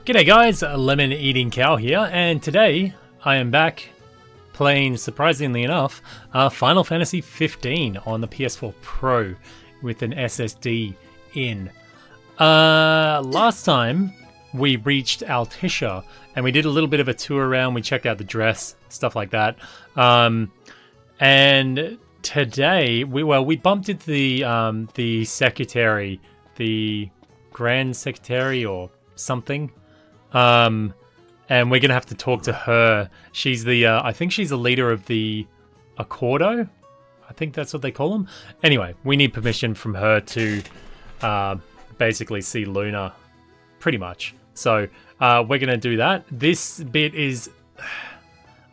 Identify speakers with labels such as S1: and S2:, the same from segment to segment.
S1: G'day guys, Lemon Eating Cow here, and today I am back playing, surprisingly enough, Final Fantasy 15 on the PS4 Pro with an SSD in. Last time we reached Altissia and we did a little bit of a tour around, we checked out the dress, stuff like that. And today, we bumped into the secretary, the Grand Secretary or something. And we're gonna have to talk to her. She's the, I think she's the leader of the Accordo. I think that's what they call them. Anyway, we need permission from her to basically see Luna, pretty much. So we're gonna do that. This bit is,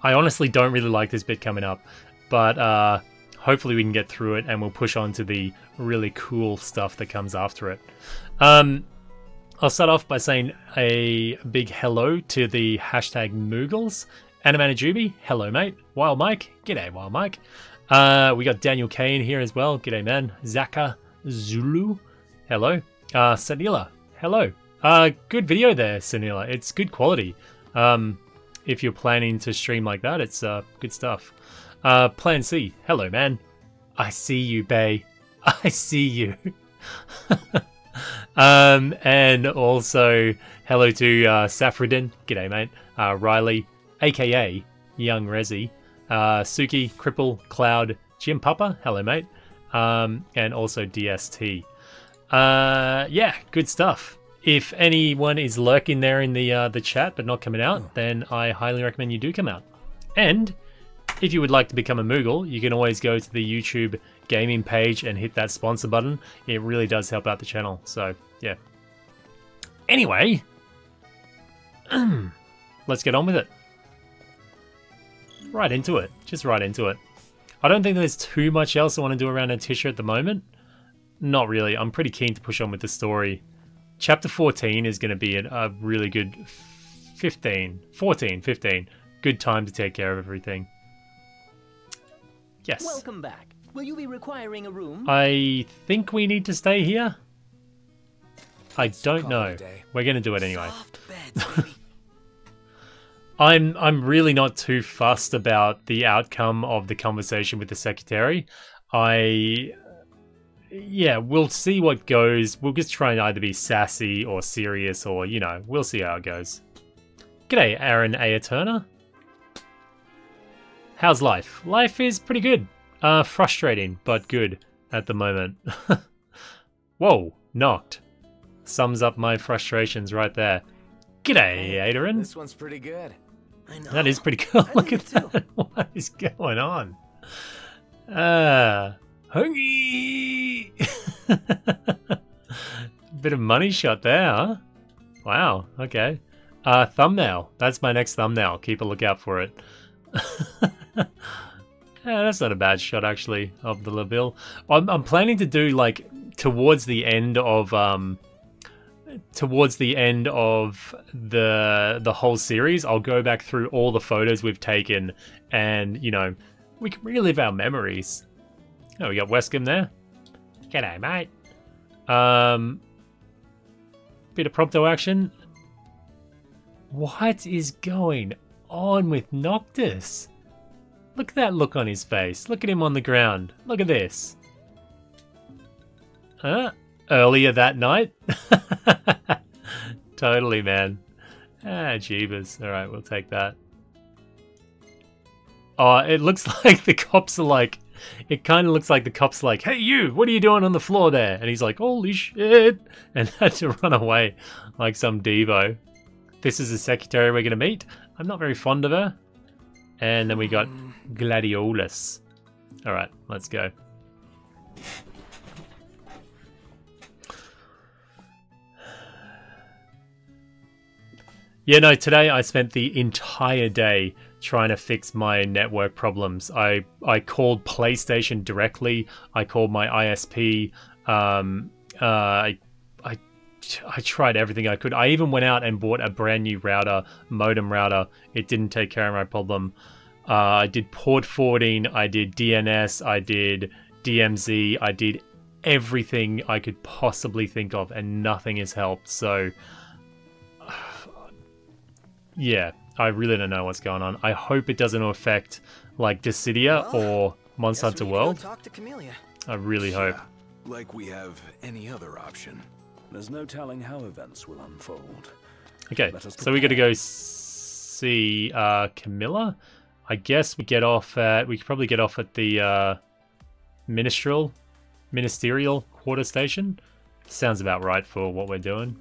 S1: I honestly don't really like this bit coming up, but hopefully we can get through it and we'll push on to the really cool stuff that comes after it. I'll start off by saying a big hello to the hashtag Moogles. Animanajubi, hello mate. Wild Mike, g'day Wild Mike. We got Daniel K in here as well, g'day man. Zaka Zulu, hello. Sanila, hello. Good video there, Sanila. It's good quality. If you're planning to stream like that, it's good stuff. Plan C, hello man. I see you, Bay. I see you. And also hello to Saffredin, g'day mate, Riley, aka Young Resi, Suki, Cripple, Cloud, Jim Papa, hello mate, and also DST. Yeah, good stuff. If anyone is lurking there in the chat but not coming out, then I highly recommend you do come out. And if you would like to become a Moogle, you can always go to the YouTube gaming page and hit that sponsor button. It really does help out the channel. So, yeah. Anyway, let's get on with it. Right into it. Just right into it. I don't think there's too much else I want to do around Altissia at the moment. Not really. I'm pretty keen to push on with the story. Chapter 14 is going to be a really good 15. Good time to take care of everything. Yes.
S2: Welcome back. Will you be requiring a room?
S1: I think we need to stay here. I don't know. We're gonna do it anyway. I'm really not too fussed about the outcome of the conversation with the secretary. Yeah, we'll see what goes. We'll just try and either be sassy or serious, or you know, we'll see how it goes. G'day, Aaron A. Turner. How's life? Life is pretty good. Frustrating, but good at the moment. Whoa, knocked. Sums up my frustrations right there. G'day, Aderin.
S3: This one's pretty good.
S2: I know.
S1: That is pretty cool. Look at that. What is going on? Hungry. Bit of money shot there, huh? Wow, okay. Thumbnail. That's my next thumbnail. Keep a lookout for it. Yeah, that's not a bad shot actually of the Laville. I'm planning to do like towards the end of the whole series. I'll go back through all the photos we've taken, and you know, we can relive our memories. Oh, we got Wescombe there. G'day, mate. Bit of prompto action. What is going on with Noctis? Look at that look on his face. Look at him on the ground. Look at this. Huh? Earlier that night? Totally, man. Ah, jeebus. Alright, we'll take that. Oh, it looks like the cops are like... It kind of looks like the cops are like, hey you, what are you doing on the floor there? And he's like, holy shit. And had to run away like some Devo. This is the secretary we're going to meet. I'm not very fond of her. And then we got Gladiolus. Alright, let's go. Yeah, no, today I spent the entire day trying to fix my network problems. I called PlayStation directly. I called my ISP. I tried everything I could. I even went out and bought a brand new router, modem router. It didn't take care of my problem. I did port forwarding, I did DNS, I did DMZ, I did everything I could possibly think of, and nothing has helped. So yeah, I really don't know what's going on. I hope it doesn't affect like Dissidia or Monster Hunter World.
S2: Talk to Camellia.
S1: I really hope.
S3: Like we have any other option.
S4: There's no telling how events will unfold.
S1: Okay,
S4: Let us
S1: so we got to go see Camilla. I guess we get off at. We could probably get off at the ministerial quarter station. Sounds about right for what we're doing.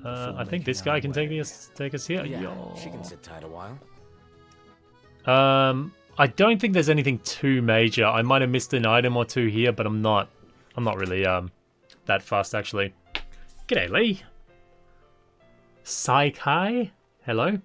S1: I think this guy can take us here.
S5: Yeah, she can sit tight a while.
S1: I don't think there's anything too major. I might have missed an item or two here, but I'm not really that fast actually. G'day, Lee. Saikai, hello.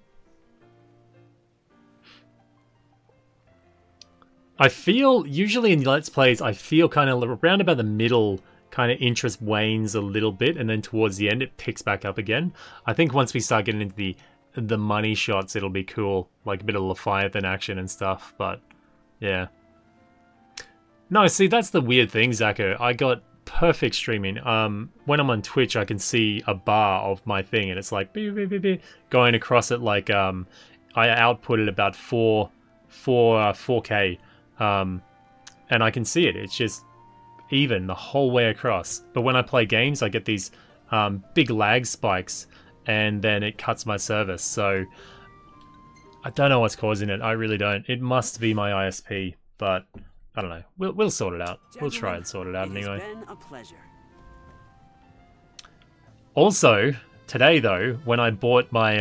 S1: I feel usually in Let's Plays, I feel kind of around about the middle. Kind of interest wanes a little bit, and then towards the end it picks back up again. I think once we start getting into the money shots, it'll be cool, like a bit of Leviathan action and stuff. But yeah, no, see, that's the weird thing, Zacho. I got perfect streaming. When I'm on Twitch, I can see a bar of my thing, and it's like beep, beep, beep, beep, going across it. Like I outputted about 4K, and I can see it. It's just even the whole way across. But when I play games, I get these big lag spikes, and then it cuts my service. So I don't know what's causing it. I really don't. It must be my ISP, but I don't know. We'll sort it out. We'll try and sort it out anyway.
S6: It's been a pleasure.
S1: Also, today though, when I bought my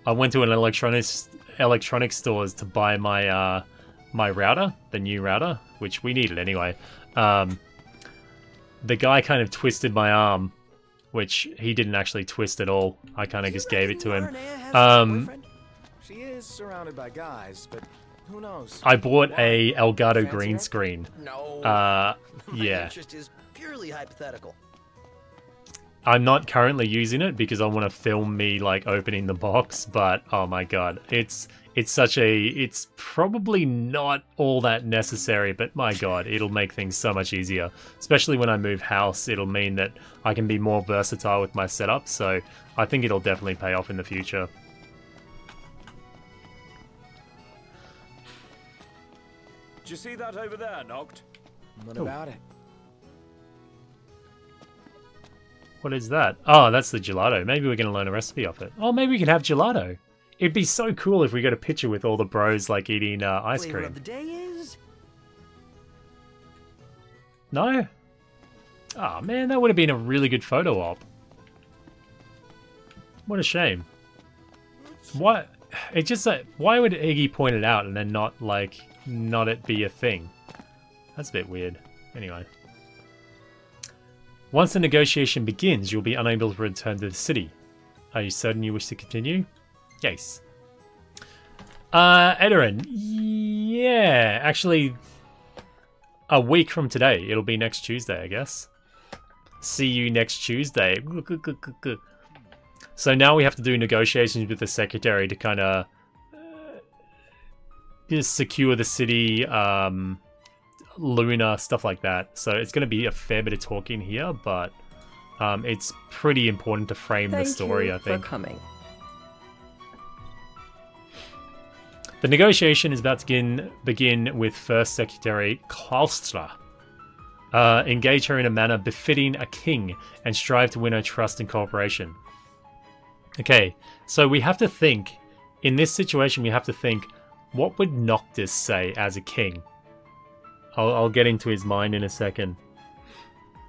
S1: I went to an electronics stores to buy my my router, the new router, which we needed anyway. The guy kind of twisted my arm, which he didn't actually twist at all. I kind of just gave it to him.
S5: She is surrounded by guys, but who knows?
S1: I bought a Elgato green screen.
S2: No. My
S1: Yeah.
S2: interest is purely hypothetical.
S1: I'm not currently using it because I want to film me like opening the box, but oh my god, it's probably not all that necessary, but my god, it'll make things so much easier. Especially when I move house, it'll mean that I can be more versatile with my setup, so I think it'll definitely pay off in the future.
S4: Did you see that over there, Noct?
S5: What about it?
S1: What is that? Oh, that's the gelato. Maybe we're going to learn a recipe off it. Oh, maybe we can have gelato. It'd be so cool if we got a picture with all the bros like eating ice
S2: Flavor
S1: cream.
S2: of the day is
S1: No? Oh man, that would have been a really good photo op. What a shame. What? It's just like, why would Iggy point it out and then not it be a thing? That's a bit weird. Anyway. Once the negotiation begins, you'll be unable to return to the city. Are you certain you wish to continue? Yes. Edoran, yeah, actually, a week from today. It'll be next Tuesday, I guess. See you next Tuesday. So now we have to do negotiations with the secretary to kind of just secure the city, Luna, stuff like that. So it's going to be a fair bit of talking here, but it's pretty important to frame the story, I think.
S7: Thank you for coming.
S1: The negotiation is about to begin with First Secretary Klaustra. Engage her in a manner befitting a king and strive to win her trust and cooperation. Okay, so we have to think, in this situation we have to think, what would Noctis say as a king? I'll get into his mind in a second.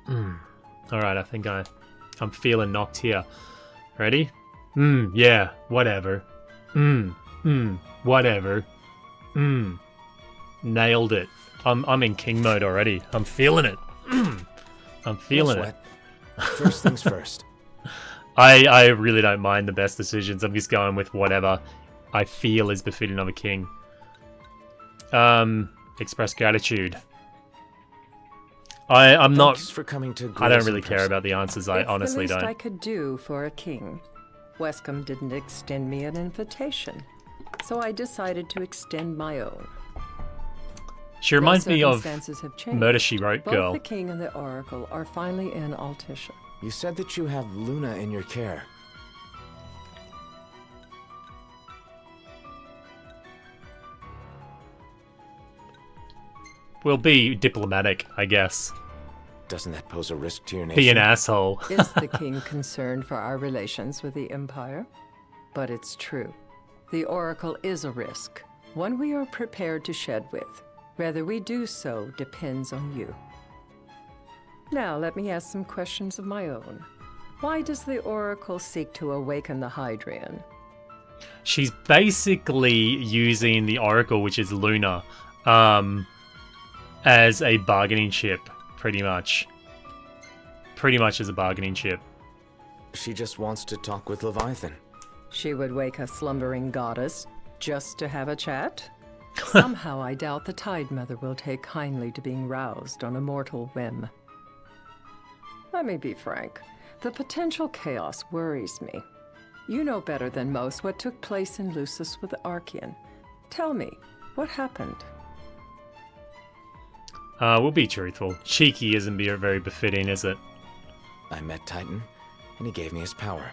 S1: Alright, I think I'm feeling knocked here. Ready? Yeah, whatever. Whatever. Nailed it. I'm in king mode already. I'm feeling it. I'm feeling it.
S5: First things first.
S1: I really don't mind the best decisions. I'm just going with whatever I feel is befitting of a king. Express gratitude. I'm not.
S5: Thanks for coming to
S1: I don't really care about the answers. I honestly
S7: It's the least
S1: don't.
S7: I could do for a king. Wescom didn't extend me an invitation, so I decided to extend my own.
S1: She reminds
S7: Though
S1: me of
S7: circumstances have changed,
S1: Murder She Wrote
S7: both
S1: Girl.
S7: the king and the oracle are finally in Altissia.
S5: You said that you have Luna in your care.
S1: We'll be diplomatic, I guess.
S5: Doesn't that pose a risk to your nation?
S1: Be an asshole.
S7: Is the king concerned for our relations with the Empire? But it's true. The Oracle is a risk, one we are prepared to shed with. Whether we do so depends on you. Now, let me ask some questions of my own. Why does the Oracle seek to awaken the Hydrian?
S1: She's basically using the Oracle, which is Luna, as a bargaining chip, pretty much. Pretty much as a bargaining chip.
S5: She just wants to talk with Leviathan.
S7: She would wake a slumbering goddess just to have a chat? Somehow I doubt the Tide Mother will take kindly to being roused on a mortal whim. Let me be frank. The potential chaos worries me. You know better than most what took place in Lucis with the Archean. Tell me, what happened?
S1: We'll be truthful. Cheeky isn't very befitting, is it?
S5: I met Titan, and he gave me his power.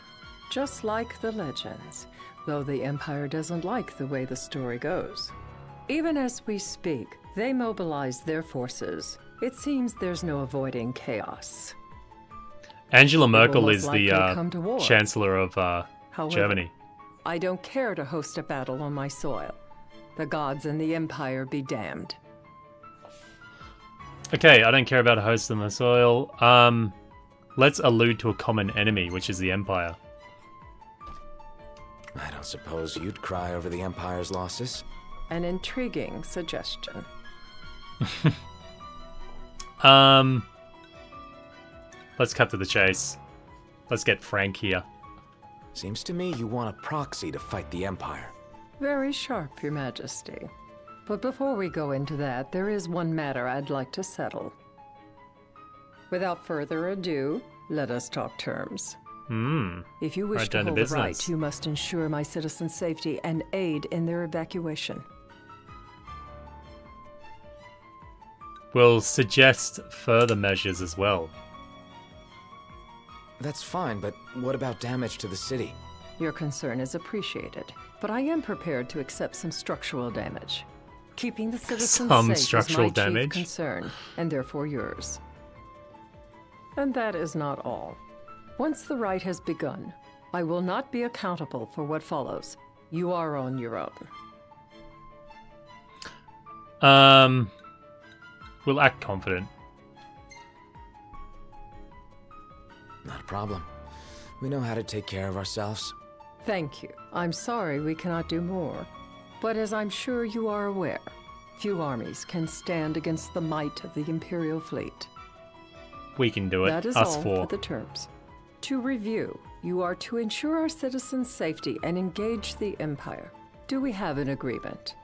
S7: Just like the legends, though the Empire doesn't like the way the story goes. Even as we speak, they mobilize their forces. It seems there's no avoiding chaos.
S1: Angela Merkel
S7: most
S1: is
S7: likely come to
S1: the
S7: war.
S1: Chancellor of
S7: However,
S1: Germany.
S7: I don't care to host a battle on my soil. The gods and the Empire be damned.
S1: Okay, I don't care about a host on the soil. Let's allude to a common enemy, which is the Empire.
S5: I don't suppose you'd cry over the Empire's losses?
S7: An intriguing suggestion.
S1: Let's cut to the chase. Let's get frank here.
S5: Seems to me you want a proxy to fight the Empire.
S7: Very sharp, Your Majesty. But before we go into that, there is one matter I'd like to settle. Without further ado, let us talk terms. If you wish
S1: Right
S7: to
S1: down to
S7: hold the right,
S1: business.
S7: you must ensure my citizens' safety and aid in their evacuation.
S1: We'll suggest further measures as well.
S5: That's fine, but what about damage to the city?
S7: Your concern is appreciated, but I am prepared to accept some structural damage. Keeping the citizens
S1: Some
S7: safe
S1: structural
S7: is my
S1: damage?
S7: chief concern, and therefore yours. And that is not all. Once the rite has begun, I will not be accountable for what follows. You are on your own.
S1: We'll act confident.
S5: Not a problem. We know how to take care of ourselves.
S7: Thank you. I'm sorry we cannot do more. But as I'm sure you are aware, few armies can stand against the might of the Imperial fleet.
S1: We can do it.
S7: That is
S1: Us
S7: all
S1: four.
S7: for the terms. To review, you are to ensure our citizens' safety and engage the Empire. Do we have an agreement?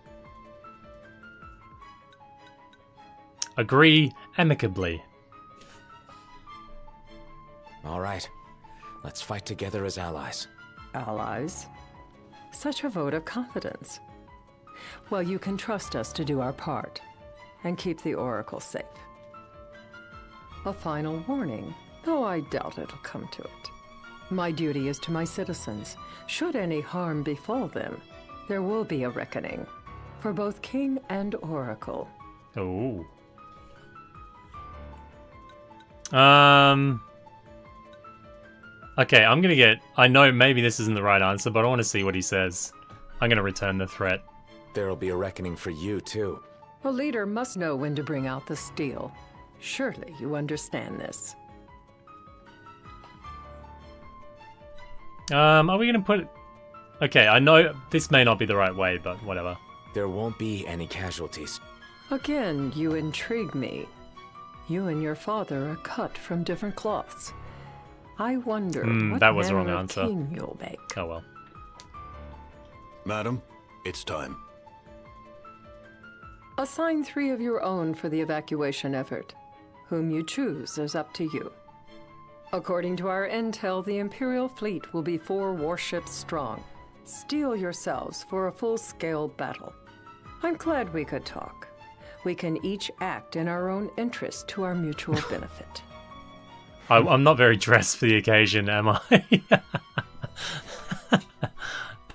S1: Agree amicably.
S5: All right. Let's fight together as allies.
S7: Allies? Such a vote of confidence. Well, you can trust us to do our part and keep the Oracle safe. A final warning, though I doubt it'll come to it. My duty is to my citizens. Should any harm befall them, there will be a reckoning for both King and Oracle.
S1: Oh. Okay, I'm gonna get... I know maybe this isn't the right answer, but I want to see what he says. I'm gonna return the threat.
S5: There'll be a reckoning for you, too.
S7: A leader must know when to bring out the steel. Surely you understand this.
S1: Are we gonna put... Okay, I know this may not be the right way, but whatever.
S5: There won't be any casualties.
S7: Again, you intrigue me. You and your father are cut from different cloths. I wonder what
S1: that was the
S7: manner
S1: wrong
S7: of
S1: answer.
S7: king you'll make.
S1: Oh well.
S3: Madam, it's time.
S7: Assign 3 of your own for the evacuation effort. Whom you choose is up to you. According to our intel, the Imperial fleet will be 4 warships strong. Steel yourselves for a full-scale battle. I'm glad we could talk. We can each act in our own interest to our mutual benefit.
S1: I'm not very dressed for the occasion, am I?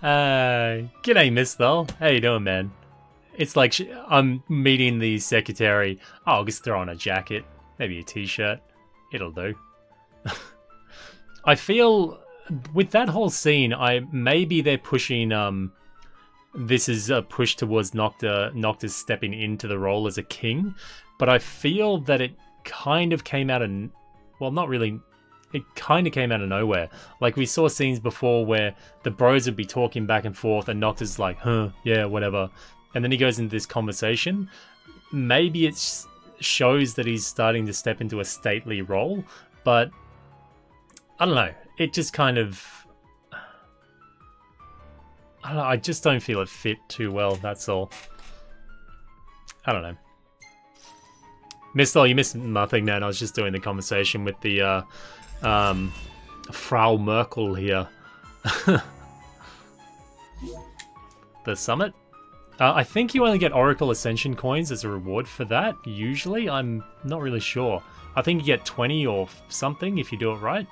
S1: G'day, Miss Thal. How you doing, man? It's like I'm meeting the secretary. Oh, I'll just throw on a jacket, maybe a t-shirt. It'll do. I feel with that whole scene, maybe they're pushing. This is a push towards Noctis stepping into the role as a king, but I feel that it kind of came out of, well, not really. It kind of came out of nowhere. Like, we saw scenes before where the bros would be talking back and forth and Noctis is like, huh, yeah, whatever. And then he goes into this conversation. Maybe it shows that he's starting to step into a stately role, but I don't know. It just kind of... I don't know, I just don't feel it fit too well, that's all. I don't know. You missed nothing, man. I was just doing the conversation with the Frau Merkel here. The summit? I think you only get Oracle Ascension coins as a reward for that, usually. I'm not really sure. I think you get 20 or something if you do it right.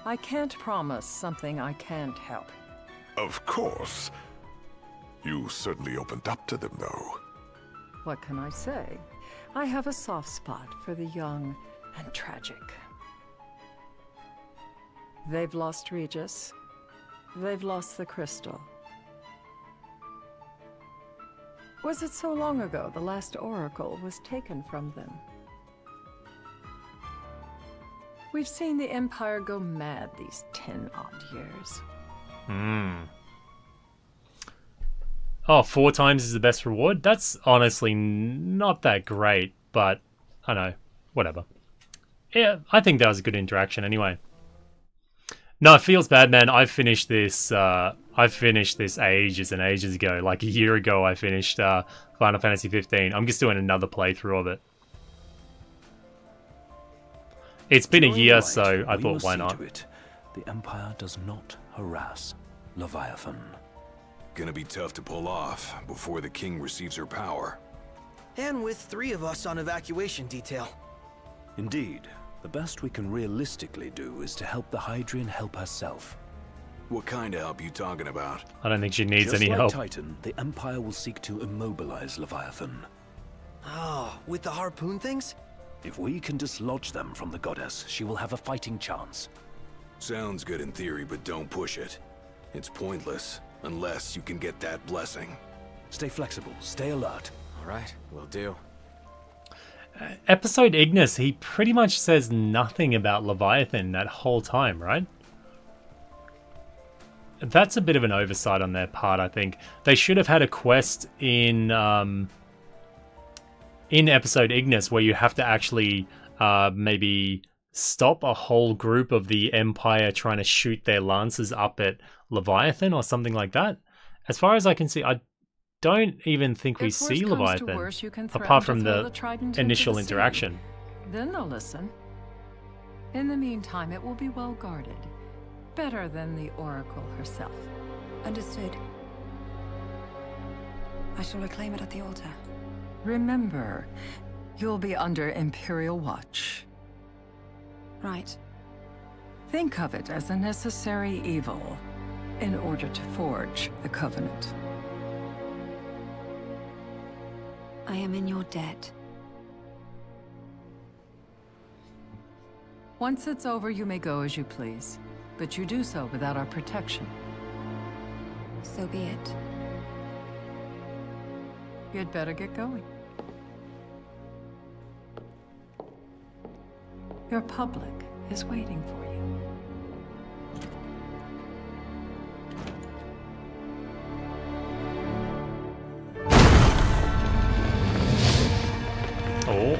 S7: I can't promise something I can't help.
S6: Of course. You certainly opened up to them, though.
S7: What can I say? I have a soft spot for the young and tragic. They've lost Regis. They've lost the crystal. Was it so long ago the last oracle was taken from them? We've seen the Empire go mad these 10-odd years. Oh, 4 times is the best reward? That's honestly not that great, but I know, whatever. Yeah, I think that was a good interaction anyway. No, it feels bad, man. I finished this ages and ages ago. Like a year ago, I finished Final Fantasy 15. I'm just doing another playthrough of it. It's been a year, so I thought, why not?
S4: The Empire does not harass Leviathan.
S3: Gonna be tough to pull off before the king receives her power.
S2: And with 3 of us on evacuation detail.
S4: Indeed, the best we can realistically do is to help the Hydrian help herself.
S3: What kind of help you talking about?
S1: I don't think she needs any
S4: Just like
S1: help.
S4: Titan, the Empire will seek to immobilize Leviathan.
S2: Oh, with the harpoon things?
S4: If we can dislodge them from the goddess, she will have a fighting chance.
S3: Sounds good in theory, but don't push it. It's pointless, unless you can get that blessing.
S4: Stay flexible, stay alert.
S5: All right, will do.
S1: Episode Ignis, he pretty much says nothing about Leviathan that whole time, right? That's a bit of an oversight on their part, I think. They should have had a quest in episode Ignis where you have to actually maybe stop a whole group of the Empire trying to shoot their lances up at Leviathan or something like that. As far as I can see, I don't even think we see Leviathan, apart from the initial interaction.
S7: Then they'll listen. In the meantime, it will be well guarded. Better than the Oracle herself.
S8: Understood. I shall reclaim it at the altar.
S7: Remember, you'll be under Imperial watch.
S8: Right.
S7: Think of it as a necessary evil in order to forge the Covenant.
S8: I am in your debt.
S7: Once it's over, you may go as you please, but you do so without our protection.
S8: So be it.
S7: You'd better get going. Your public is waiting for you.
S1: Oh.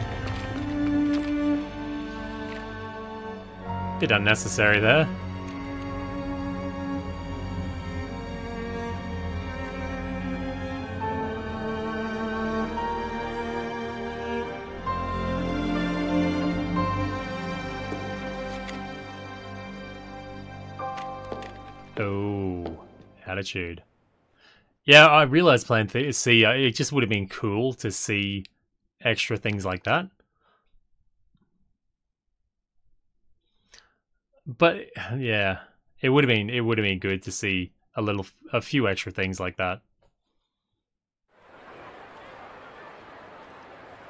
S1: Bit unnecessary there. Oh, attitude. Yeah, I realized playing see, it just would have been cool to see extra things like that. But yeah, it would have been good to see a few extra things like that.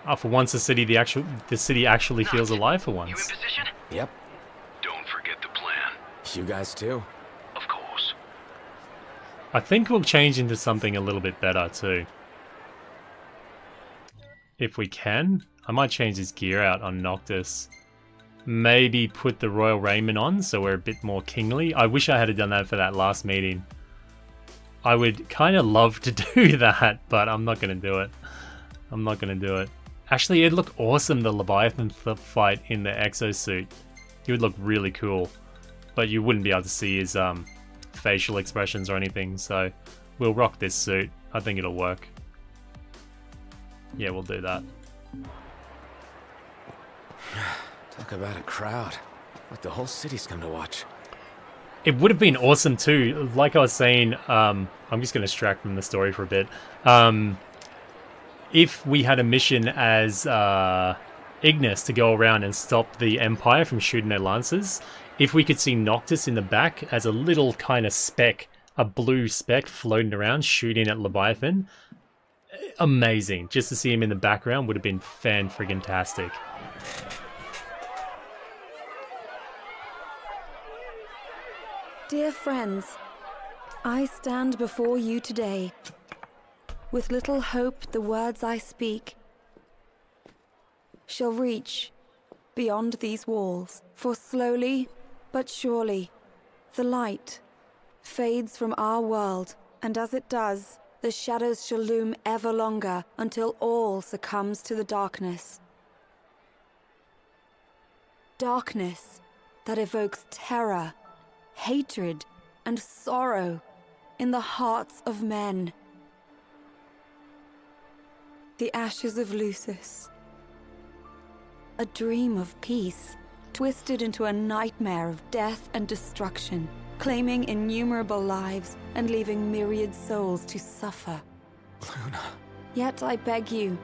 S1: Oh, for once, the city actually feels alive for once.
S9: You in position?
S5: Yep.
S9: Don't forget the plan.
S5: You guys too?
S9: Of course.
S1: I think we'll change into something a little bit better too. If we can. I might change his gear out on Noctis. Maybe put the royal raiment on so we're a bit more kingly. I wish I had done that for that last meeting. I would kind of love to do that, but I'm not going to do it. I'm not going to do it. Actually, it'd look awesome, the Leviathan fight in the exosuit. He would look really cool. But you wouldn't be able to see his facial expressions or anything, so we'll rock this suit. I think it'll work. Yeah, we'll do that.
S5: Talk about a crowd. Like the whole city's come to watch.
S1: It would have been awesome too. Like I was saying, I'm just going to distract from the story for a bit. If we had a mission as Ignis to go around and stop the Empire from shooting their lances, if we could see Noctis in the back as a little kind of speck, a blue speck floating around shooting at Leviathan, amazing. Just to see him in the background would have been fan-friggin-tastic.
S8: Dear friends, I stand before you today. With little hope the words I speak shall reach beyond these walls. For slowly but surely the light fades from our world, and as it does, the shadows shall loom ever longer until all succumbs to the darkness. Darkness that evokes terror, hatred, and sorrow in the hearts of men. The ashes of Lucis. A dream of peace, twisted into a nightmare of death and destruction, claiming innumerable lives and leaving myriad souls to suffer.
S5: Luna.
S8: Yet I beg you,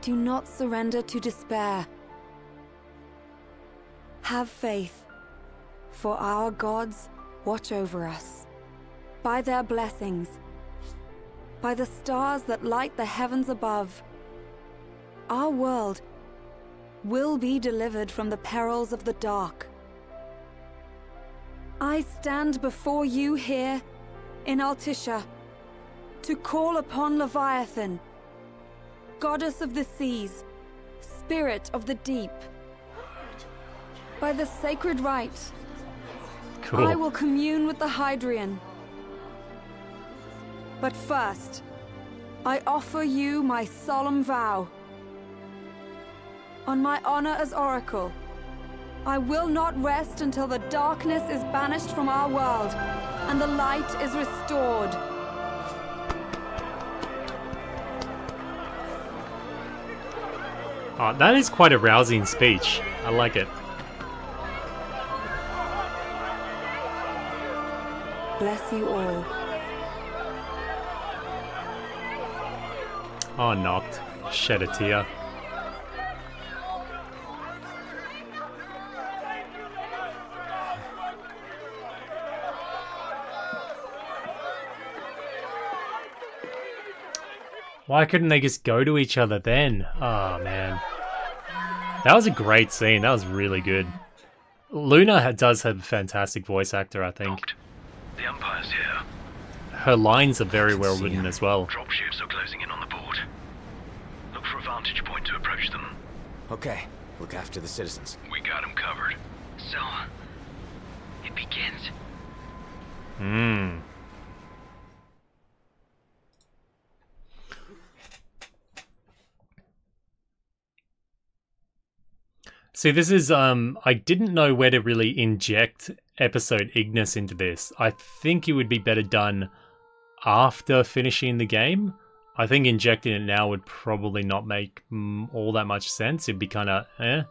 S8: do not surrender to despair. Have faith, for our gods watch over us. By their blessings, by the stars that light the heavens above, our world will be delivered from the perils of the dark. I stand before you here in Altissia to call upon Leviathan, goddess of the seas, spirit of the deep. By the sacred rite,
S1: Cool.
S8: I will commune with the Hydrian. But first, I offer you my solemn vow. On my honor as Oracle, I will not rest until the darkness is banished from our world and the light is restored.
S1: Oh, that is quite a rousing speech. I like it.
S8: Bless you all.
S1: Oh, knocked. Shed a tear. Why couldn't they just go to each other then? Oh, man. That was a great scene. That was really good. Luna does have a fantastic voice actor, I think.
S9: The Empire's here.
S1: Her lines are very well written as well.
S9: Dropships are closing in on the port. Look for a vantage point to approach them.
S5: Okay, look after the citizens.
S9: We got them covered. So, it begins.
S1: Hmm. See, this is, I didn't know where to really inject episode Ignis into this. I think it would be better done after finishing the game. I think injecting it now would probably not make all that much sense. It'd be kind of, eh.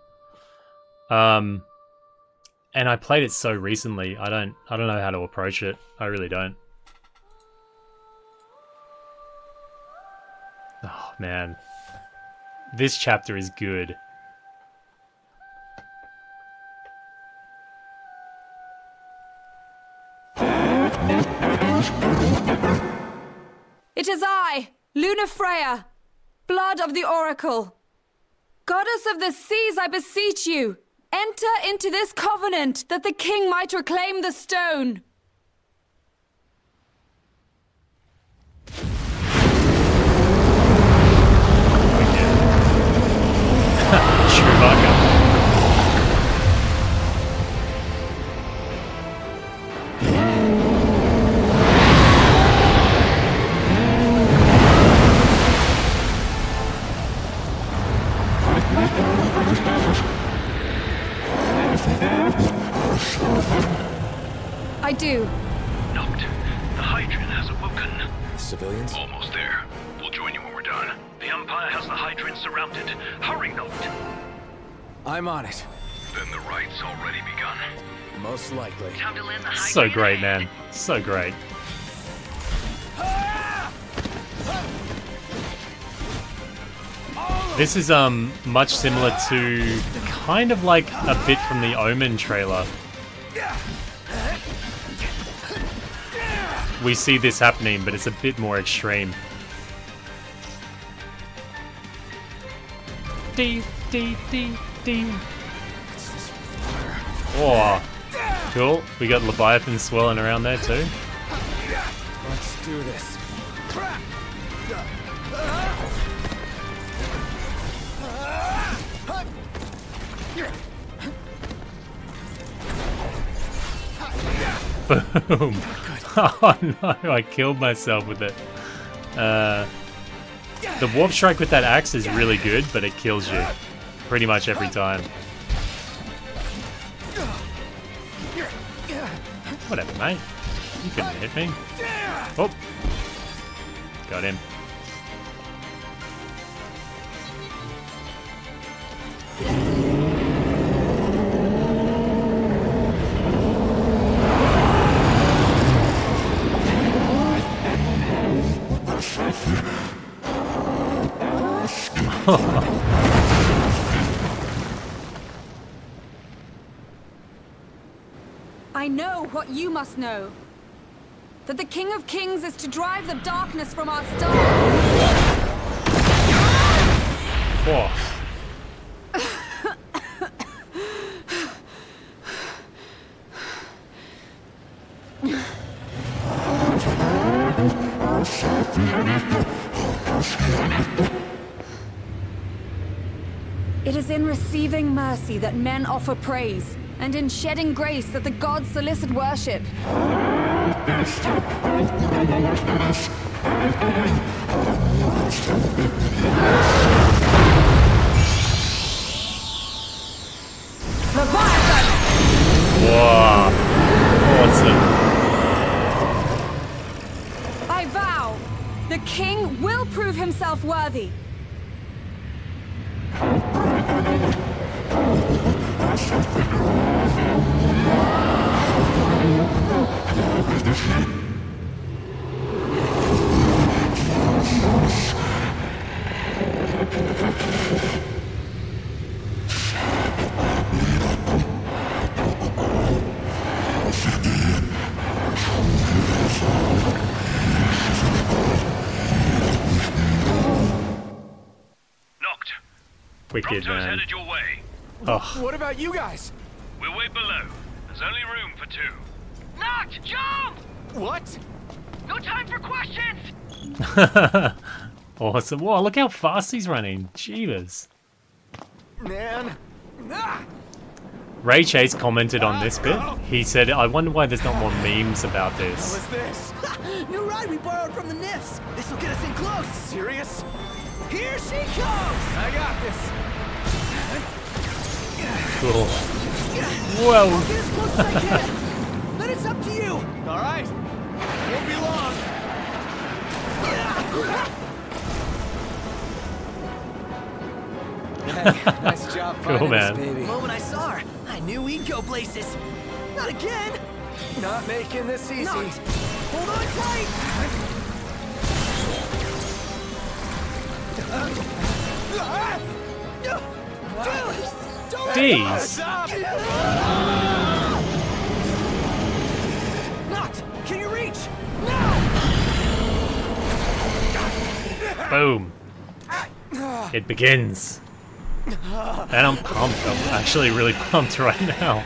S1: And I played it so recently, I don't know how to approach it. I really don't. Oh, man. This chapter is good.
S8: Lunafreya, blood of the Oracle. Goddess of the seas, I beseech you, enter into this covenant that the king might reclaim the stone.
S1: Chewbacca.
S8: I do.
S9: Noct. The Hydrian has awoken.
S5: Civilians?
S9: Almost there. We'll join you when we're done. The Empire has the Hydrian surrounded. Hurry, Noct.
S5: I'm on it.
S9: Then the right's already begun.
S5: Most likely.
S9: Time to land the Hydrian.
S1: So great, man. So great. This is much similar to kind of like a bit from the Omen trailer. We see this happening, but it's a bit more extreme. Dee, dee, dee, dee. Oh, cool. We got Leviathan swirling around there too.
S5: Let's do this.
S1: Boom. Oh no, I killed myself with it. The warp strike with that axe is really good, but it kills you pretty much every time. Whatever, mate. You couldn't hit me. Oh. Got him.
S8: I know what you must know. That the King of Kings is to drive the darkness from our star.
S1: Whoa.
S8: It is in receiving mercy that men offer praise, and in shedding grace that the gods solicit worship. Leviathan!
S1: Wow. Awesome.
S8: I vow, the king will prove himself worthy.
S1: Wicked,
S9: Prompto's
S1: man.
S9: headed your way.
S1: Oh.
S5: What about you guys?
S9: We'll wait below. There's only room for two. Noct, jump!
S5: What?
S9: No time for questions!
S1: Awesome. Whoa, look how fast he's running. Jeebus.
S5: Man. Ah!
S1: Ray Chase commented on this bit. He said, I wonder why there's not more memes about this.
S5: What's this?
S2: New ride we borrowed from the Nifs. This'll get us in close.
S5: Serious?
S2: Here she comes.
S5: I got this.
S1: Cool. Whoa.
S2: I'll get as close as I can. Then it's up to you.
S5: All right. Won't be long. Hey, nice job
S1: Cool,
S5: finding
S1: man.
S5: us, baby.
S2: The moment I saw her, I knew we'd go places. Not again.
S5: Not making this easy.
S2: Not. Hold on tight.
S1: D's.
S2: Noct, can you reach? No!
S1: Boom. It begins. And I'm pumped. I'm actually really pumped right now.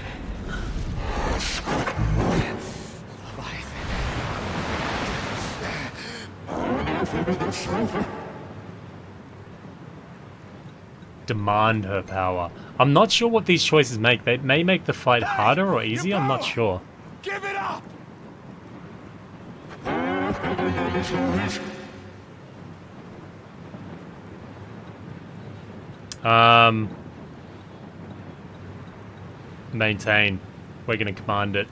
S1: Demand her power. I'm not sure what these choices make. They may make the fight harder or easier. I'm not sure.
S5: Give it up!
S1: Maintain. We're gonna command it.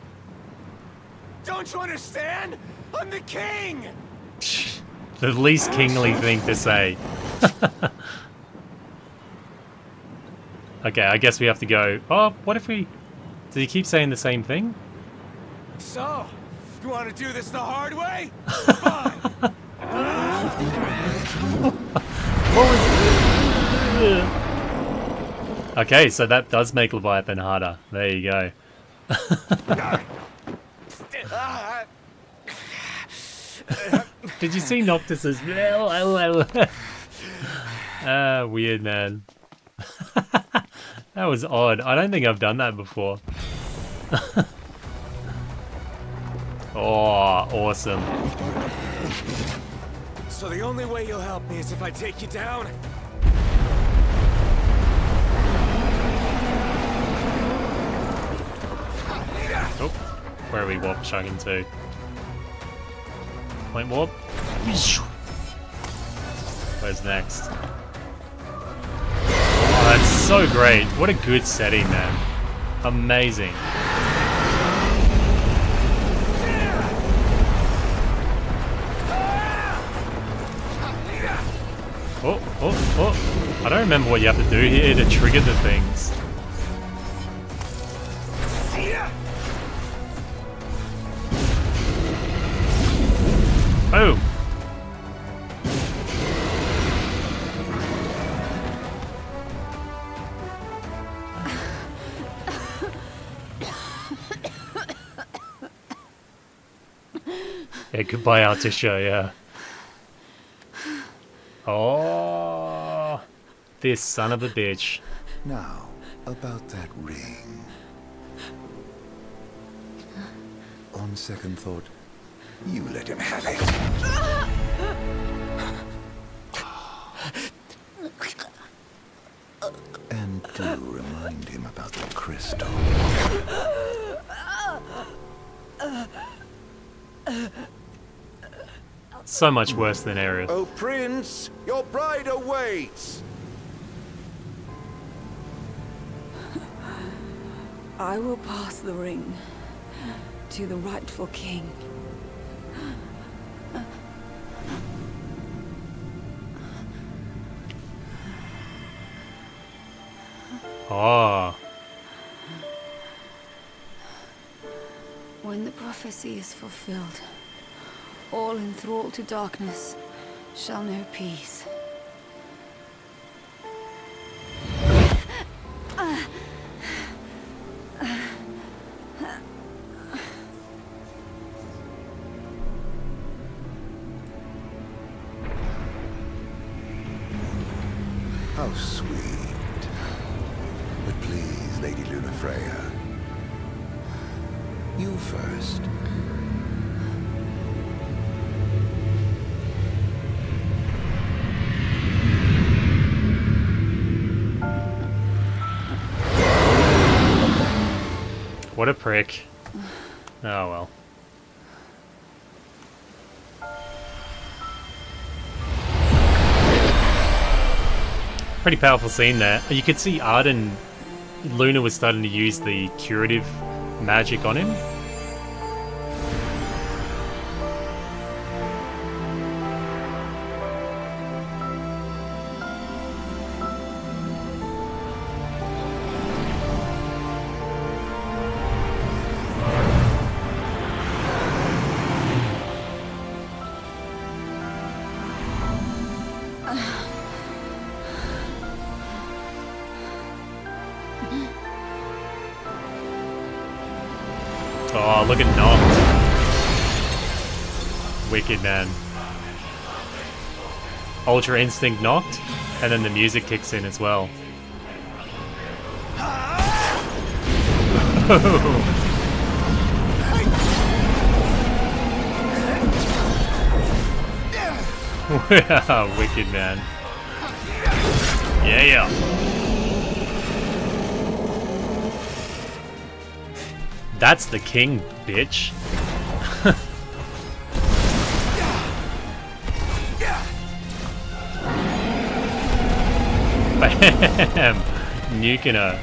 S5: Don't you understand? I'm the king!
S1: The least kingly thing to say. Okay, I guess we have to go. Oh, what if we... Does he keep saying the same thing?
S5: So, you want to do this the hard way? Fine!
S1: Okay, so that does make Leviathan harder. There you go. Did you see Noctis's... weird, man. That was odd. I don't think I've done that before. Oh, awesome.
S5: So the only way you'll help me is if I take you down?
S1: Oh, where are we warp chugging to? Point warp. Where's next? Oh, that's so great. What a good setting, man. Amazing. Oh, oh, oh. I don't remember what you have to do here to trigger the things. Boom. Yeah, goodbye, Artisha, yeah. Oh, this son of a bitch.
S10: Now, about that ring. On second thought, you let him have it. And do remind him about the crystal.
S1: So much worse than Aerith.
S10: Oh, Prince, your bride awaits.
S8: I will pass the ring to the rightful king.
S1: Oh.
S8: When the prophecy is fulfilled, all enthralled to darkness shall know peace.
S10: How sweet. But please, Lady Lunafreya, you first.
S1: What a prick. Oh well. Pretty powerful scene there. You could see Arden, Luna was starting to use the curative magic on him. Oh, look at Noct. Wicked, man. Ultra Instinct knocked, and then the music kicks in as well. Wicked, man. Yeah. That's the king, bitch. Bam! Nuking her.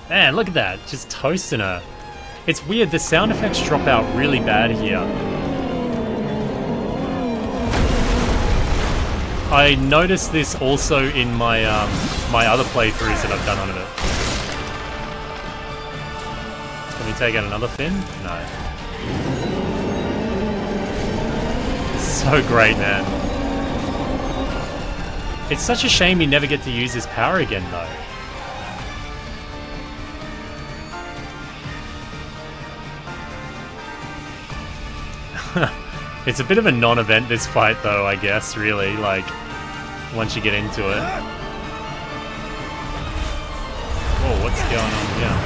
S1: Man, look at that. Just toasting her. It's weird, the sound effects drop out really bad here. I noticed this also in my my other playthroughs that I've done on it. Can we take out another fin? No. So great, man. It's such a shame you never get to use his power again, though. It's a bit of a non-event, this fight, though, I guess, really, like, once you get into it. Whoa, what's going on here?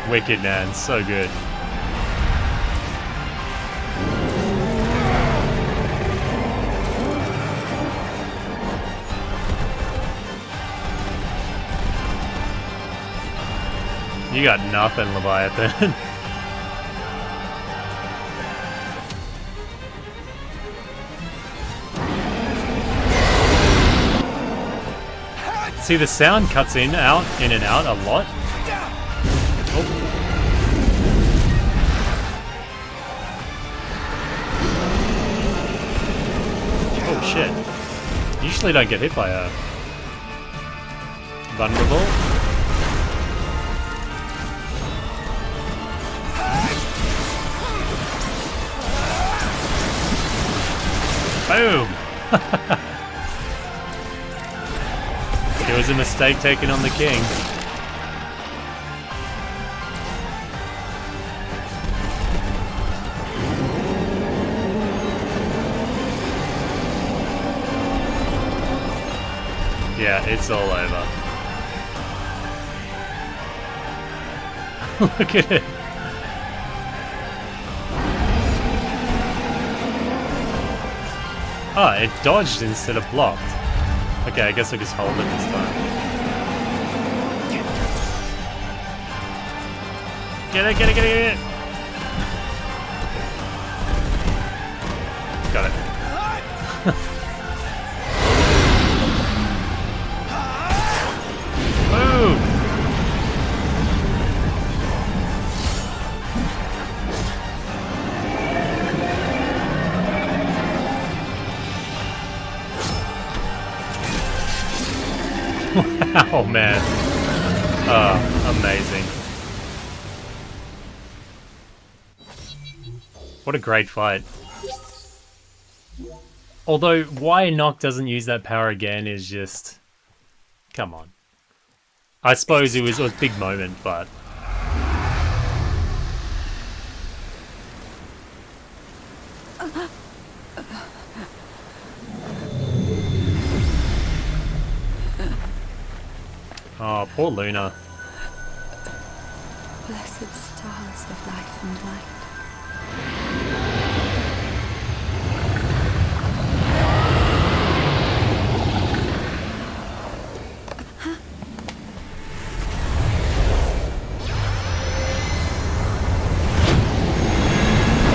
S1: Wicked, man, so good. You got nothing, Leviathan. See, the sound cuts in and out a lot. Oh. Oh shit. Usually don't get hit by her. Vulnerable. Boom! It was a mistake taking on the king. Yeah, it's all over. Look at it. Oh, it dodged instead of blocked. Okay, I guess I just hold it this time. Get it, get it, get it, get it! Got it. Boom! Oh man. Oh, amazing. What a great fight. Although, why Noct doesn't use that power again is just... Come on. I suppose it was a big moment, but... Oh, poor Luna.
S8: Blessed stars of life and light.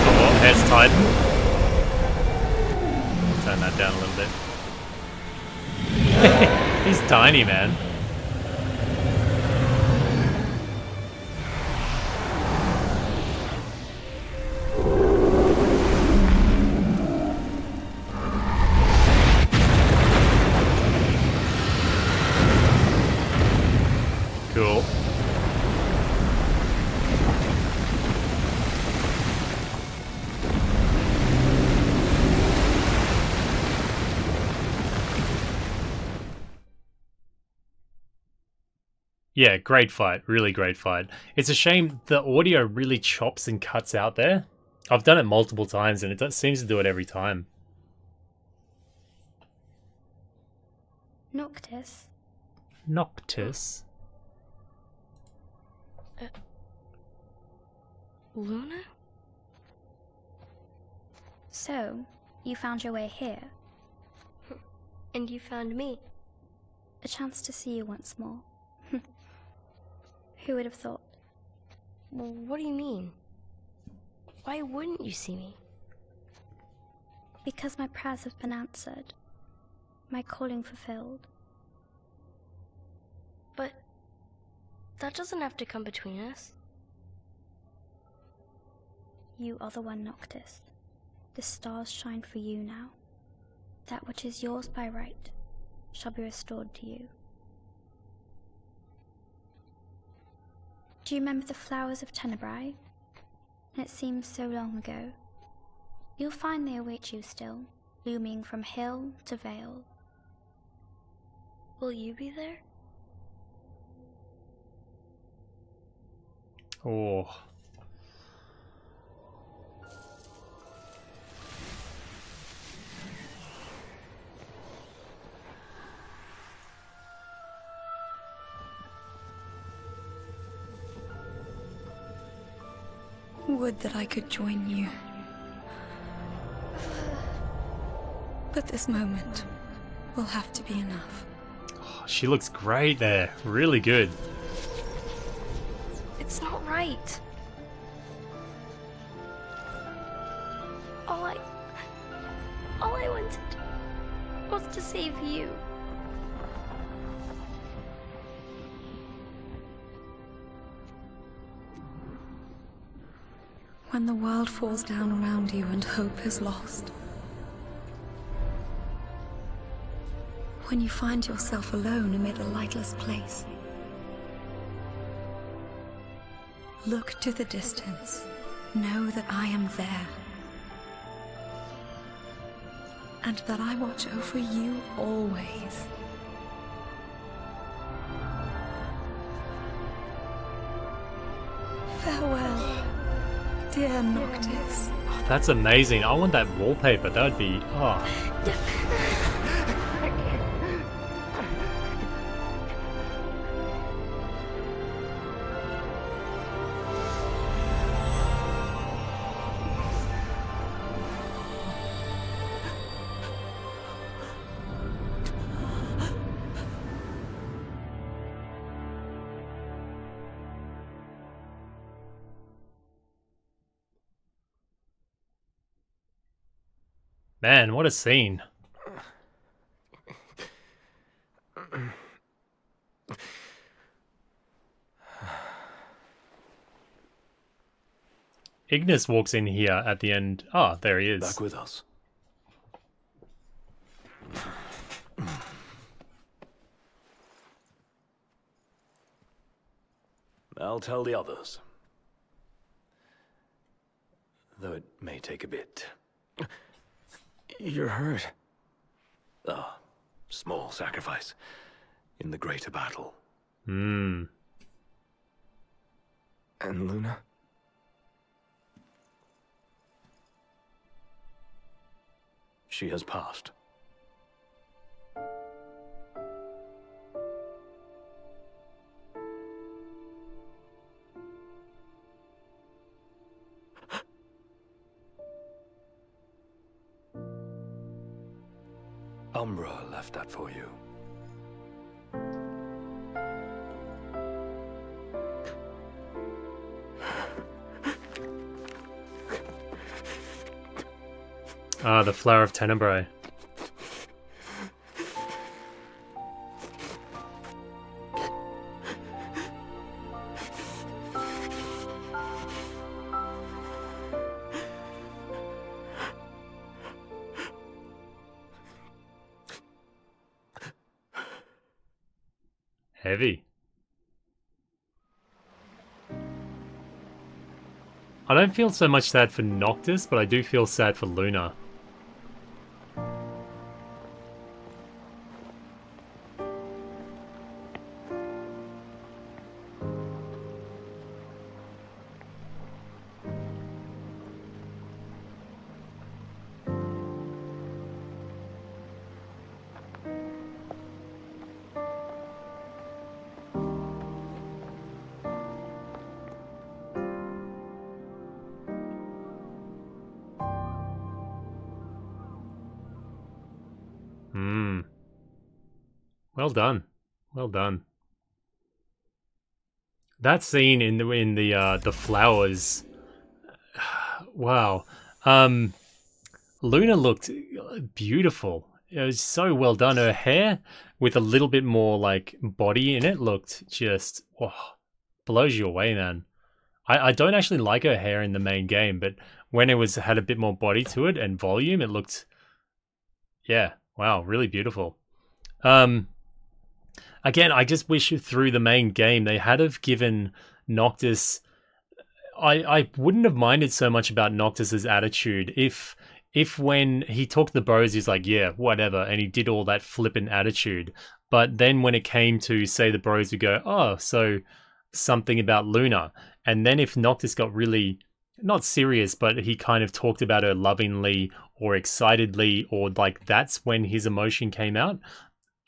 S1: Oh, here's Titan. Turn that down a little bit. He's tiny, man. Cool. Yeah, great fight. Really great fight. It's a shame the audio really chops and cuts out there. I've done it multiple times and it seems to do it every time.
S11: Noctis?
S1: Noctis?
S11: Luna? So, you found your way here.
S12: And you found me.
S11: A chance to see you once more. Who would have thought?
S12: Well, what do you mean? Why wouldn't you see me?
S11: Because my prayers have been answered. My calling fulfilled.
S12: But that doesn't have to come between us.
S11: You are the one, Noctis. The stars shine for you now. That which is yours by right shall be restored to you. Do you remember the flowers of Tenebrae? It seems so long ago. You'll find they await you still, blooming from hill to vale.
S12: Will you be there?
S1: Oh.
S8: Would that I could join you. But this moment will have to be enough.
S1: Oh, she looks great there. Really good.
S12: It's not right. All I wanted was to save you.
S8: When the world falls down around you and hope is lost. When you find yourself alone amid a lightless place. Look to the distance. Know that I am there. And that I watch over you always. Farewell, dear Noctis.
S1: Oh, that's amazing. I want that wallpaper. That would be... Oh. Man, what a scene. Ignis walks in here at the end. Ah, oh, there he is.
S4: Back with us. I'll tell the others. Though it may take a bit.
S5: You're hurt.
S4: Ah, small sacrifice in the greater battle.
S1: Hmm.
S5: And Luna?
S4: She has passed. Umbra left that for you.
S1: Ah, the Flower of Tenebrae. Heavy. I don't feel so much sad for Noctis, but I do feel sad for Luna. Well done. Well done. That scene in the flowers. Wow. Luna looked beautiful. It was so well done. Her hair with a little bit more like body in it looked just blows you away, man. I don't actually like her hair in the main game, but when it had a bit more body to it and volume, it looked, yeah, wow, really beautiful. Again, I just wish through the main game they had have given Noctis. I wouldn't have minded so much about Noctis's attitude if when he talked to the bros, he's like, yeah, whatever, and he did all that flippant attitude. But then when it came to, say, the bros would go, oh, so something about Luna. And then if Noctis got really, not serious, but he kind of talked about her lovingly or excitedly, or like that's when his emotion came out,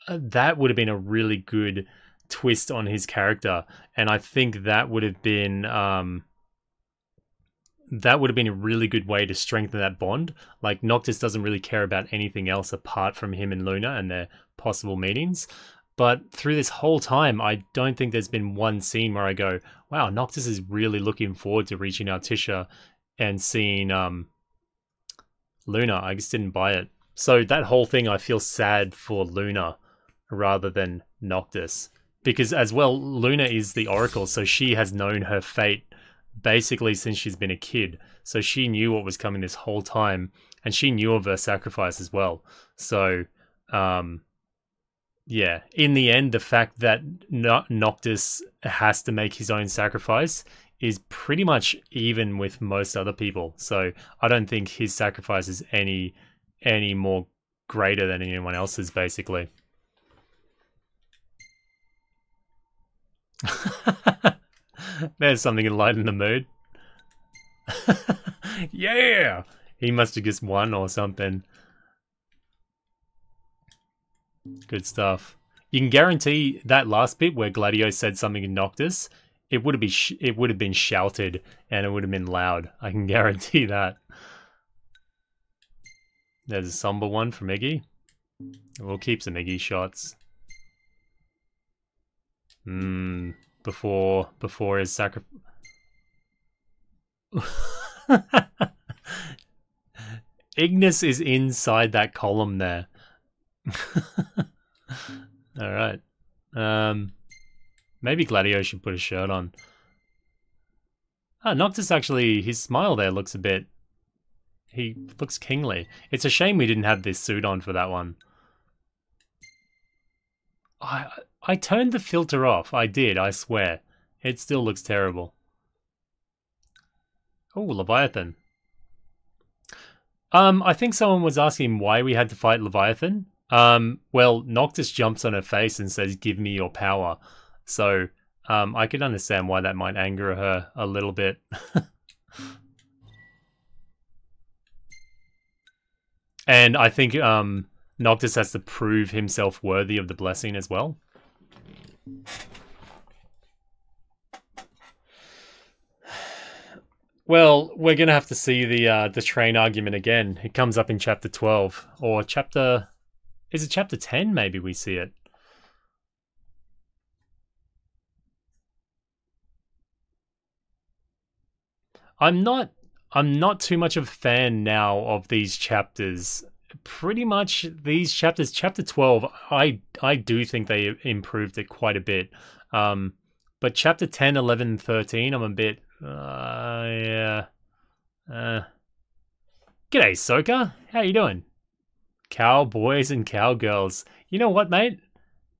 S1: that would have been a really good twist on his character. And I think that would have been a really good way to strengthen that bond. Like, Noctis doesn't really care about anything else apart from him and Luna and their possible meetings. But through this whole time, I don't think there's been one scene where I go, wow, Noctis is really looking forward to reaching out Tisha and seeing Luna. I just didn't buy it. So that whole thing, I feel sad for Luna rather than Noctis. Because as well, Luna is the Oracle, so she has known her fate basically since she's been a kid. So she knew what was coming this whole time, and she knew of her sacrifice as well. So, yeah, in the end, the fact that Noctis has to make his own sacrifice is pretty much even with most other people. So I don't think his sacrifice is any more greater than anyone else's, basically. There's something to lighten the mood. Yeah! He must have just won or something. Good stuff. You can guarantee that last bit where Gladio said something in Noctis, it would have been shouted and it would have been loud. I can guarantee that. There's a somber one from Iggy. We'll keep some Iggy shots. Before his sacrifice. Ignis is inside that column there. Alright. Maybe Gladio should put a shirt on. Noctis actually, his smile there looks a bit... He looks kingly. It's a shame we didn't have this suit on for that one. I turned the filter off. I did, I swear. It still looks terrible. Oh, Leviathan. I think someone was asking why we had to fight Leviathan. Well, Noctis jumps on her face and says, "Give me your power." So, I could understand why that might anger her a little bit. And I think, Noctis has to prove himself worthy of the blessing as well. Well, we're gonna have to see the train argument again. It comes up in chapter 12 or chapter. Is it chapter 10? Maybe we see it. I'm not too much of a fan now of these chapters. Pretty much these chapters, chapter 12, I do think they improved it quite a bit. But chapter 10, 11, 13, I'm a bit, yeah. G'day, Soka. How you doing? Cowboys and cowgirls. You know what, mate?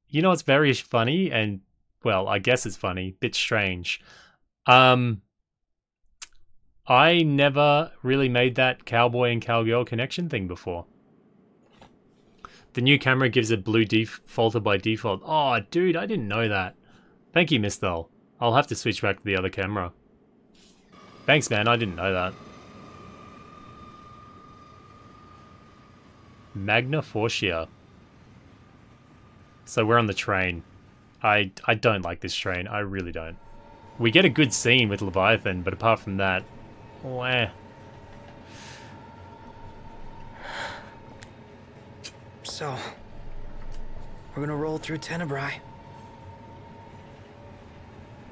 S1: You know what's very funny and, well, I guess it's funny, bit strange. I never really made that cowboy and cowgirl connection thing before. The new camera gives a blue defaulter by default. Oh, dude, I didn't know that. Thank you, Mistel. I'll have to switch back to the other camera. Thanks, man. I didn't know that. Magna Fortia. So we're on the train. I don't like this train. I really don't. We get a good scene with Leviathan, but apart from that, wah.
S2: So, we're gonna roll through Tenebrae.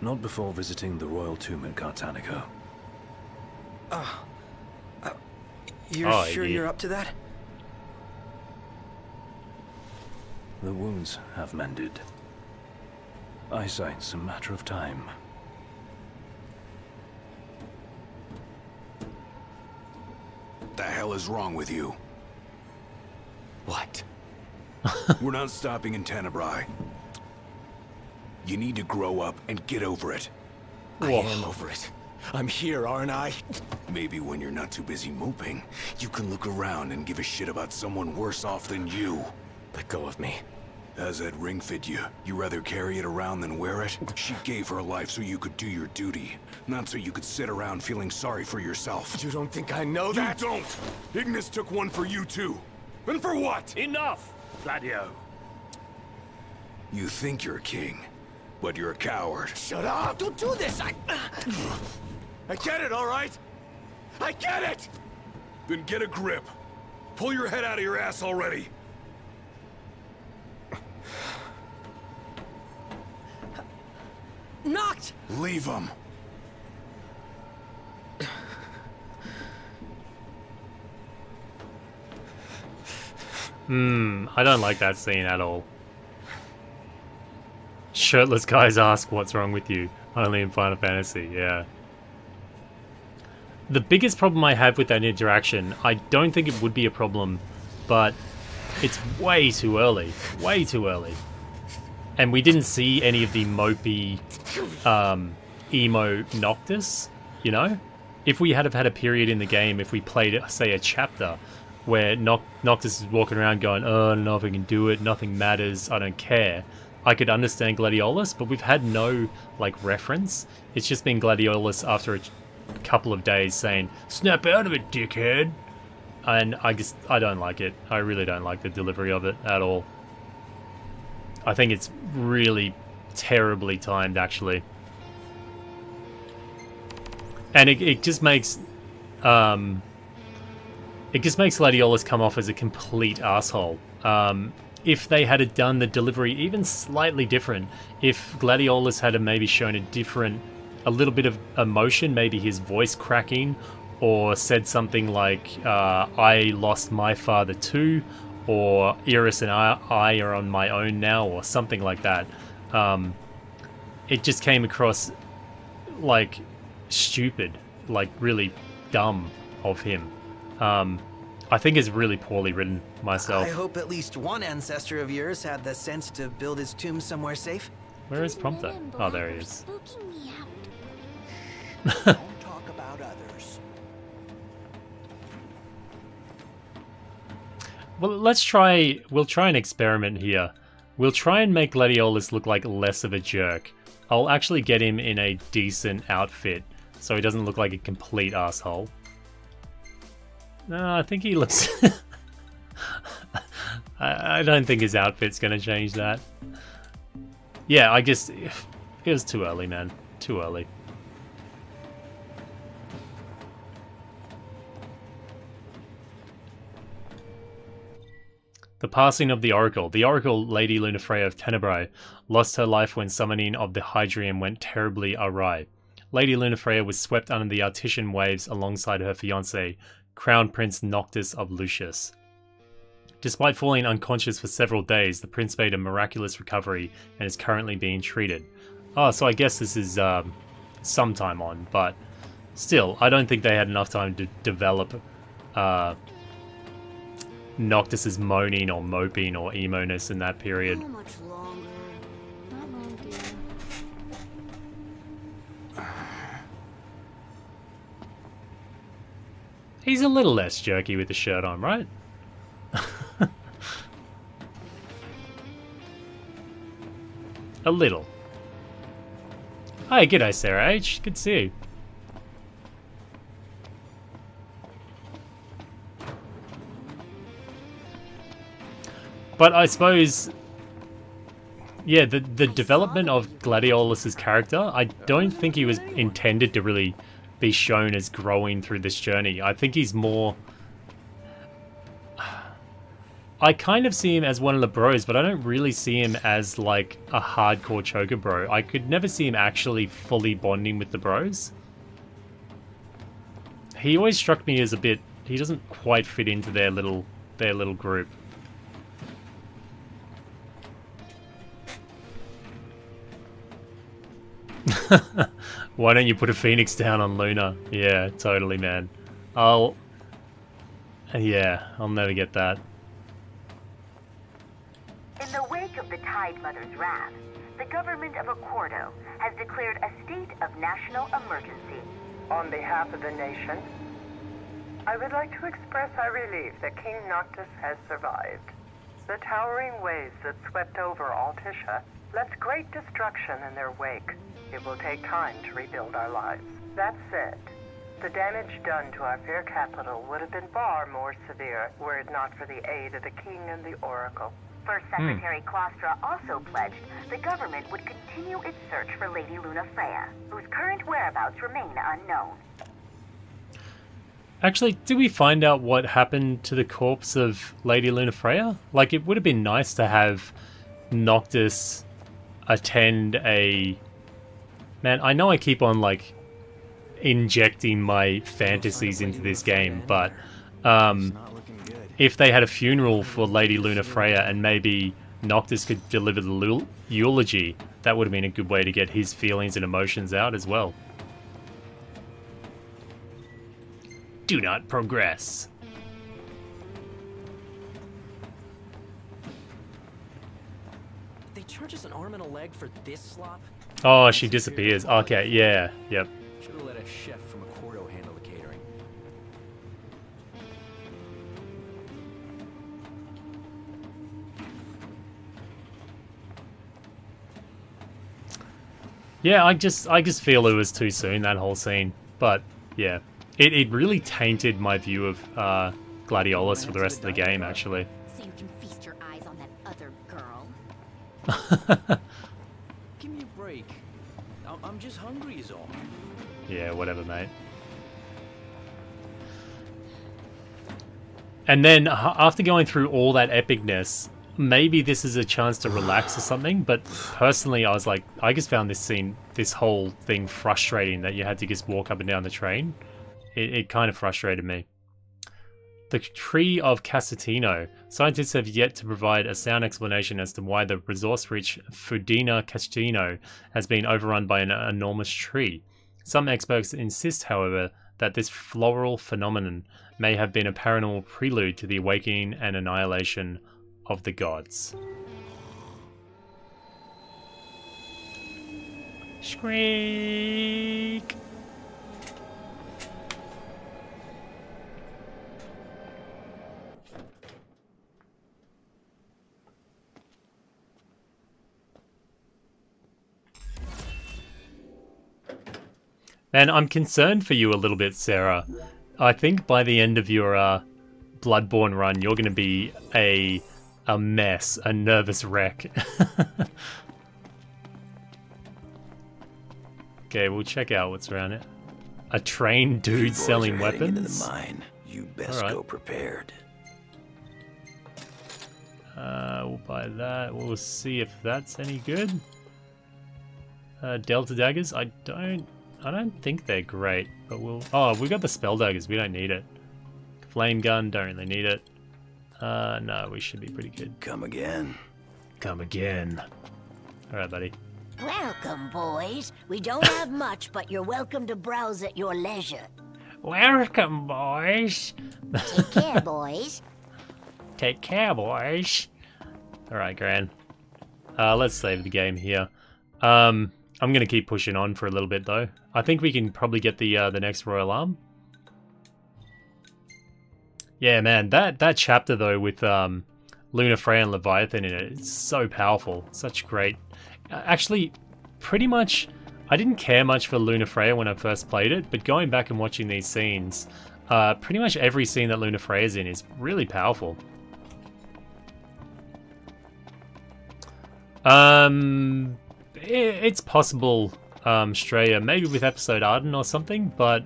S4: Not before visiting the royal tomb in Cartanico.
S2: You're sure you're up to that?
S4: The wounds have mended. Eyesight's a matter of time.
S3: The hell is wrong with you?
S2: What?
S3: We're not stopping in Tenebrae. You need to grow up and get over it.
S2: I am over it. I'm here, aren't I?
S3: Maybe when you're not too busy moping, you can look around and give a shit about someone worse off than you.
S2: Let go of me.
S3: How's that ring fit you? You rather carry it around than wear it? She gave her life so you could do your duty, not so you could sit around feeling sorry for yourself.
S2: You don't think I know that?
S3: You don't! Ignis took one for you too. And for what?
S4: Enough, Gladio.
S3: You think you're a king, but you're a coward.
S2: Shut up! Don't do this! I get it, all right? I get it!
S3: Then get a grip. Pull your head out of your ass already.
S2: Knocked!
S3: Leave him.
S1: I don't like that scene at all. Shirtless guys ask what's wrong with you. Only in Final Fantasy, yeah. The biggest problem I have with that interaction, I don't think it would be a problem, but it's way too early. Way too early. And we didn't see any of the mopey, emo Noctis, you know? If we had have had a period in the game, if we played, say, a chapter where Noctis is walking around going, oh, I don't know if I can do it, nothing matters, I don't care, I could understand Gladiolus, but we've had no, like, reference. It's just been Gladiolus after a couple of days saying, snap out of it, dickhead! And I don't like it. I really don't like the delivery of it at all. I think it's really terribly timed, actually. And it just makes Gladiolus come off as a complete asshole. If they had done the delivery even slightly different, if Gladiolus had maybe shown a little bit of emotion, maybe his voice cracking, or said something like, I lost my father too, or Iris and I are on my own now, or something like that. It just came across like stupid, like really dumb of him. I think it's really poorly written myself.
S2: I hope at least one ancestor of yours had the sense to build his tomb somewhere safe.
S1: Where is Prompto? Oh, there he is.
S10: Don't talk about others.
S1: Well, we'll try an experiment here. We'll try and make Gladiolus look like less of a jerk. I'll actually get him in a decent outfit, so he doesn't look like a complete asshole. No, I think he looks... I don't think his outfit's going to change that. Yeah, I guess it was too early, man. Too early. The passing of the Oracle. The Oracle, Lady Lunafreya of Tenebrae, lost her life when summoning of the Hydrium went terribly awry. Lady Lunafreya was swept under the Artesian waves alongside her fiancé, Crown Prince Noctis of Lucius. Despite falling unconscious for several days, the prince made a miraculous recovery and is currently being treated. Oh, so I guess this is some time on, but still, I don't think they had enough time to develop Noctis's moaning or moping or emo-ness in that period.
S12: How much longer? Not long, dear.
S1: He's a little less jerky with the shirt on, right? A little. Hi, g'day Sarah H. Good to see you. But I suppose, yeah, the development of Gladiolus's character, I don't think he was intended to really be shown as growing through this journey. I think he's more... I kind of see him as one of the bros, but I don't really see him as like a hardcore choker bro. I could never see him actually fully bonding with the bros. He always struck me as a bit, he doesn't quite fit into their little group. Why don't you put a phoenix down on Luna? Yeah, totally, man. I'll never get that.
S13: In the wake of the Tide Mother's wrath, the government of Accordo has declared a state of national emergency.
S14: On behalf of the nation, I would like to express our relief that King Noctis has survived. The towering waves that swept over Altissia left great destruction in their wake. It will take time to rebuild our lives. That said, the damage done to our fair capital would have been far more severe were it not for the aid of the King and the Oracle.
S13: First Secretary Klostra also pledged the government would continue its search for Lady Lunafreya, whose current whereabouts remain unknown.
S1: Actually, did we find out what happened to the corpse of Lady Lunafreya? Like, it would have been nice to have Noctis attend a... Man, I know I keep on, like, injecting my fantasies into this game, but if they had a funeral for Lady Lunafreya and maybe Noctis could deliver the eulogy, that would have been a good way to get his feelings and emotions out as well. Do not progress.
S15: They charge us an arm and a leg for this slop?
S1: Oh, she disappears. Okay, yeah, yep.
S15: Should have let a chef from Accordo handle the catering.
S1: Yeah, I just feel it was too soon, that whole scene. But yeah, it really tainted my view of Gladiolus for the rest of the game, actually.
S16: So you can feast your eyes on that other girl.
S15: Give me a break. I'm just hungry is all.
S1: Yeah, whatever, mate. And then, after going through all that epicness, maybe this is a chance to relax or something, but personally I was like, I just found this whole thing frustrating that you had to just walk up and down the train. It kind of frustrated me. The Tree of Casatino. Scientists have yet to provide a sound explanation as to why the resource-rich Fudina Casatino has been overrun by an enormous tree. Some experts insist, however, that this floral phenomenon may have been a paranormal prelude to the awakening and annihilation of the gods. Shriek! Man, I'm concerned for you a little bit, Sarah. I think by the end of your Bloodborne run, you're going to be a mess, a nervous wreck. Okay, we'll check out what's around it. A trained dude selling weapons?
S10: Into the mine. You best go prepared.
S1: We'll buy that. We'll see if that's any good. Delta daggers? I don't think they're great, but we'll... Oh, we got the spell daggers. We don't need it. Flame gun, don't really need it. No, we should be pretty good.
S10: Come again.
S1: Come again. Alright, buddy.
S16: Welcome, boys. We don't have much, but you're welcome to browse at your leisure.
S1: Welcome, boys.
S16: Take care, boys.
S1: Take care, boys. Alright, Gran. Let's save the game here. I'm gonna keep pushing on for a little bit, though. I think we can probably get the next Royal Arm. Yeah, man, that chapter, though, with Lunafreya and Leviathan in it, it's so powerful. Such great... Actually, pretty much... I didn't care much for Lunafreya when I first played it, but going back and watching these scenes, pretty much every scene that Lunafreya's in is really powerful. It's possible, Straya, maybe with Episode Arden or something, but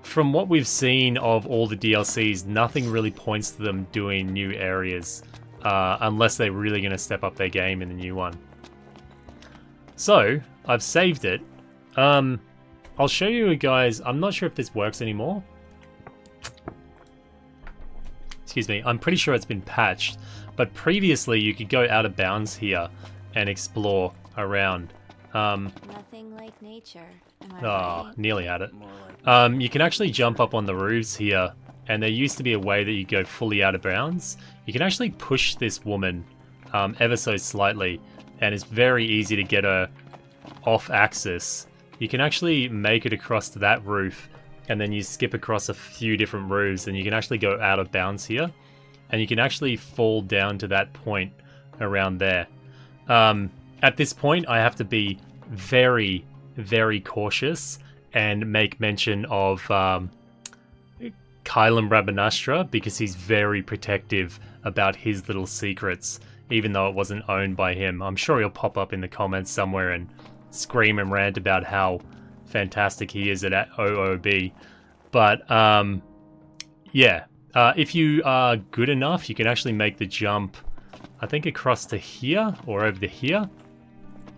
S1: from what we've seen of all the DLCs, nothing really points to them doing new areas, unless they're really going to step up their game in the new one. So, I've saved it. I'll show you guys. I'm not sure if this works anymore. Excuse me. I'm pretty sure it's been patched. But previously, you could go out of bounds here and explore around.
S17: Nothing like nature.
S1: Nearly had it. You can actually jump up on the roofs here, and there used to be a way that you go fully out of bounds. You can actually push this woman ever so slightly, and it's very easy to get her off axis. You can actually make it across to that roof, and then you skip across a few different roofs, and you can actually go out of bounds here, and you can actually fall down to that point around there. At this point, I have to be very, very cautious and make mention of Kylan Rabanastra, because he's very protective about his little secrets, even though it wasn't owned by him. I'm sure he'll pop up in the comments somewhere and scream and rant about how fantastic he is at OOB. But yeah, if you are good enough, you can actually make the jump, I think, across to here or over to here,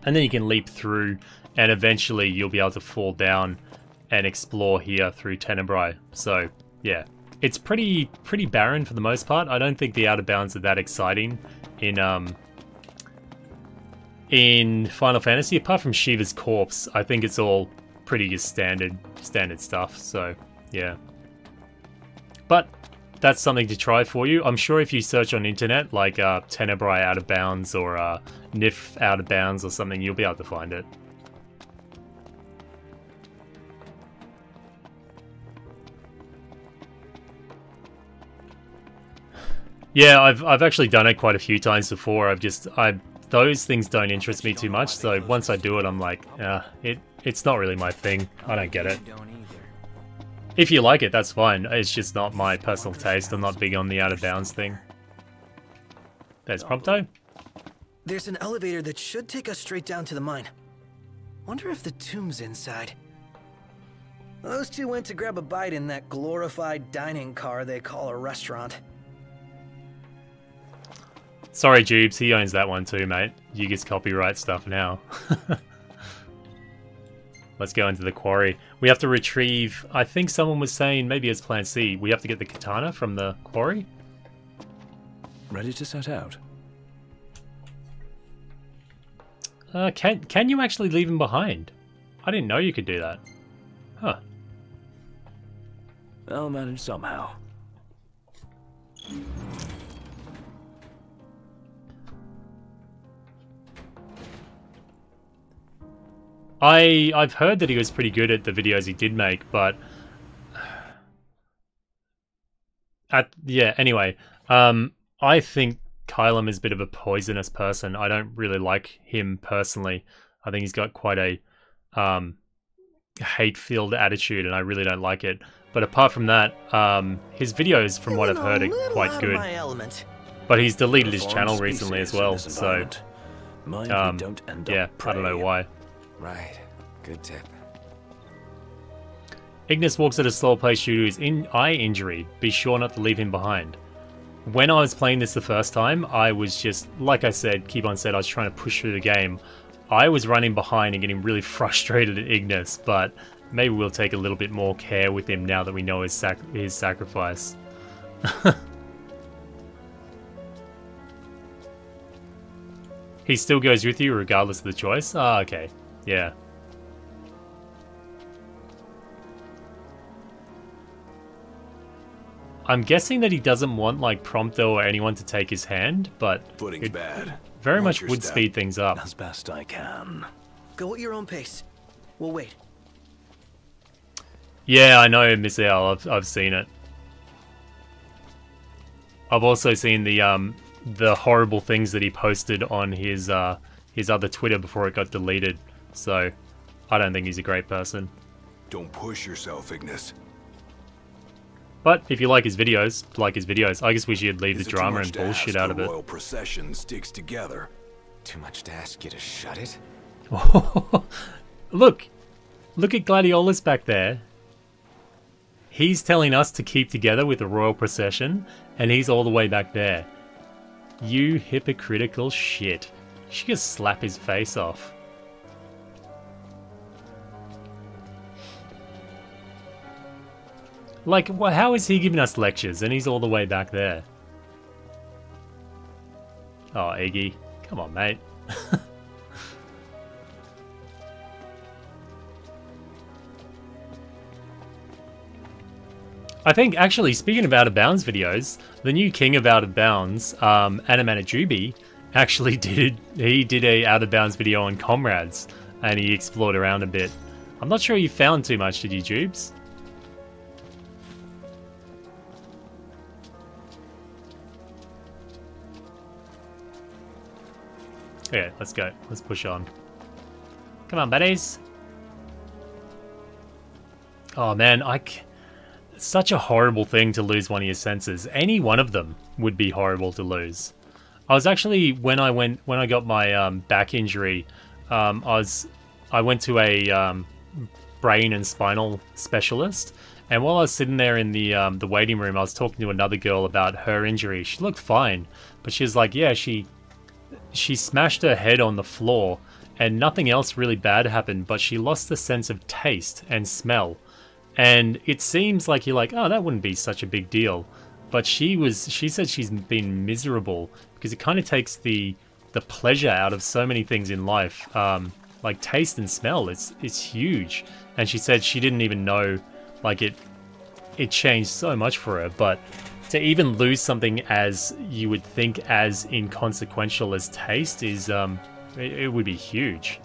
S1: and then you can leap through, and eventually you'll be able to fall down and explore here through Tenebrae. So yeah, it's pretty barren for the most part. I don't think the out of bounds are that exciting in Final Fantasy, apart from Shiva's corpse. I think it's all pretty just standard stuff. So yeah, but that's something to try for you. I'm sure if you search on internet like Tenebrae out of bounds or Nif out of bounds or something, you'll be able to find it. Yeah, I've actually done it quite a few times before. Those things don't interest me too much, so once I do it, I'm like, it's not really my thing. I don't get it. If you like it, that's fine. It's just not my personal taste. I'm not big on the out of bounds thing. There's Prompto.
S15: There's an elevator that should take us straight down to the mine. Wonder if the tomb's inside. Those two went to grab a bite in that glorified dining car they call a restaurant.
S1: Sorry, Jubes, he owns that one too, mate. You just copyright stuff now. Let's go into the quarry. We have to retrieve, I think someone was saying, maybe it's Plan C, we have to get the katana from the quarry?
S4: Ready to set out?
S1: Can you actually leave him behind? I didn't know you could do that. Huh.
S4: I'll manage somehow.
S1: I've heard that he was pretty good at the videos he did make, but anyway, I think Kylan is a bit of a poisonous person. I don't really like him personally. I think he's got quite a hate-filled attitude, and I really don't like it. But apart from that, his videos, from what I've heard, are quite good. But he's deleted his channel recently as well, so yeah, I don't know why.
S5: Right. Good tip.
S1: Ignis walks at a slow pace due to his eye injury. Be sure not to leave him behind. When I was playing this the first time, I was just, like I said, Keybon said, I was trying to push through the game. I was running behind and getting really frustrated at Ignis, but maybe we'll take a little bit more care with him now that we know his sacrifice. He still goes with you regardless of the choice? Ah, okay. Yeah. I'm guessing that he doesn't want, like, Prompto or anyone to take his hand, but
S3: footing's bad.
S1: Very much would speed things up.
S4: As best I can.
S15: Go at your own pace. We'll wait.
S1: Yeah, I know, Miss L. I've seen it. I've also seen the horrible things that he posted on his other Twitter before it got deleted. So, I don't think he's a great person.
S3: Don't push yourself, Ignis.
S1: But if you like his videos, I guess we should leave the drama and bullshit out of it.
S3: Royal procession sticks together.
S5: Too much to ask you to shut it?
S1: Look at Gladiolus back there. He's telling us to keep together with the royal procession, and he's all the way back there. You hypocritical shit. You should just slap his face off. Like, how is he giving us lectures and he's all the way back there? Oh, Iggy. Come on, mate. I think, actually, speaking of Out of Bounds videos, the new king of Out of Bounds, Animanajubi, actually did a Out of Bounds video on Comrades, and he explored around a bit. I'm not sure you found too much, did you, Jubes? Okay, let's go. Let's push on. Come on, buddies. Oh man, it's such a horrible thing to lose one of your senses. Any one of them would be horrible to lose. I was actually, when I got my back injury, I went to a brain and spinal specialist, and while I was sitting there in the waiting room, I was talking to another girl about her injury. She looked fine, but she was like, yeah, she smashed her head on the floor and nothing else really bad happened, but she lost the sense of taste and smell. And it seems like you're like, oh, that wouldn't be such a big deal. But she said she's been miserable because it kind of takes the pleasure out of so many things in life. Like taste and smell, it's huge. And she said she didn't even know, like it changed so much for her. But to even lose something as you would think as inconsequential as taste is, it would be huge.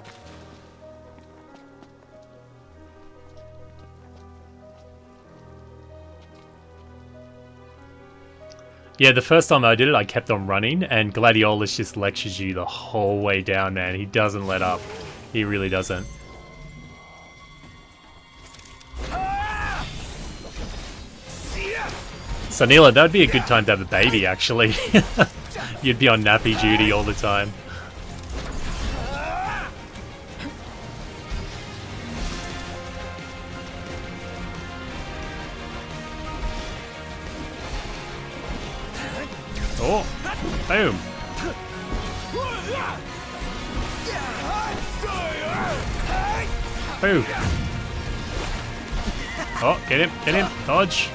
S1: Yeah, the first time I did it, I kept on running, and Gladiolus just lectures you the whole way down, man. He doesn't let up. He really doesn't. So, Neela, that'd be a good time to have a baby, actually. You'd be on nappy duty all the time. Oh, boom. Boom. Oh, get him, dodge.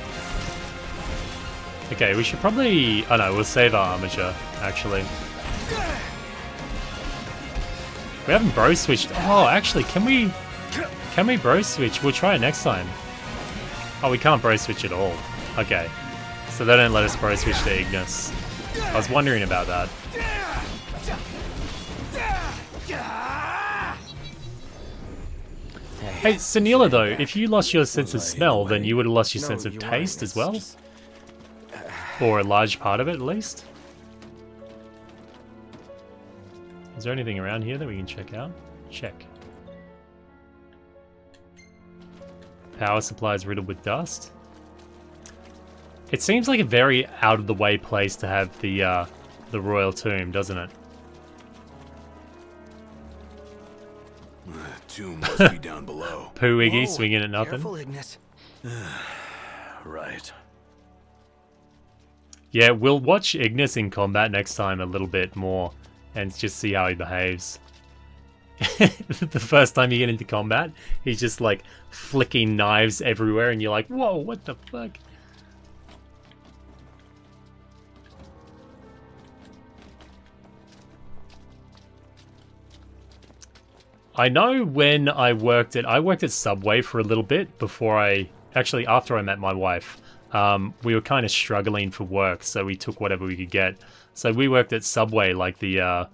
S1: Okay, we should probably... Oh no, we'll save our armature, actually. We haven't bro switched. Oh, actually, can we bro switch? We'll try it next time. Oh, we can't bro switch at all. Okay. So they don't let us bro switch to Ignis. I was wondering about that. Hey, Sanila, though, if you lost your sense of smell, then you would have lost your sense of taste as well? Or a large part of it, at least? Is there anything around here that we can check out? Check. Power supply is riddled with dust. It seems like a very out-of-the-way place to have the royal tomb, doesn't it?
S3: The tomb must be down below.
S1: Pooh Iggy swinging at nothing.
S15: Careful, Ignis.
S4: Right.
S1: Yeah, we'll watch Ignis in combat next time a little bit more and just see how he behaves. The first time you get into combat, he's just like flicking knives everywhere and you're like, whoa, what the fuck? I know when I worked at Subway for a little bit before after I met my wife. We were kind of struggling for work, so we took whatever we could get. So we worked at Subway, like the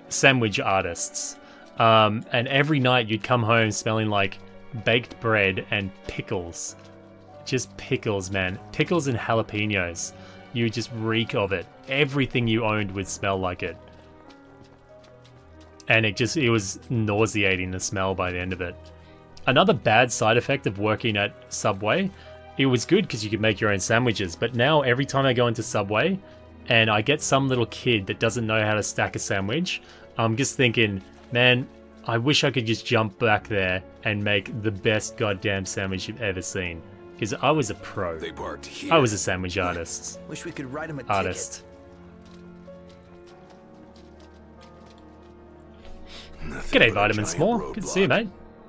S1: sandwich artists. And every night you'd come home smelling like baked bread and pickles. Just pickles, man. Pickles and jalapenos. You would just reek of it. Everything you owned would smell like it. And it was nauseating, the smell by the end of it. Another bad side effect of working at Subway, it was good because you could make your own sandwiches, but now every time I go into Subway and I get some little kid that doesn't know how to stack a sandwich, I'm just thinking, man, I wish I could just jump back there and make the best goddamn sandwich you've ever seen. Because I was a pro.
S3: They parked here.
S1: I was a sandwich artist.
S15: Wish we could write him a
S1: Artist. G'day, Vitamin Small. Good to see you, mate.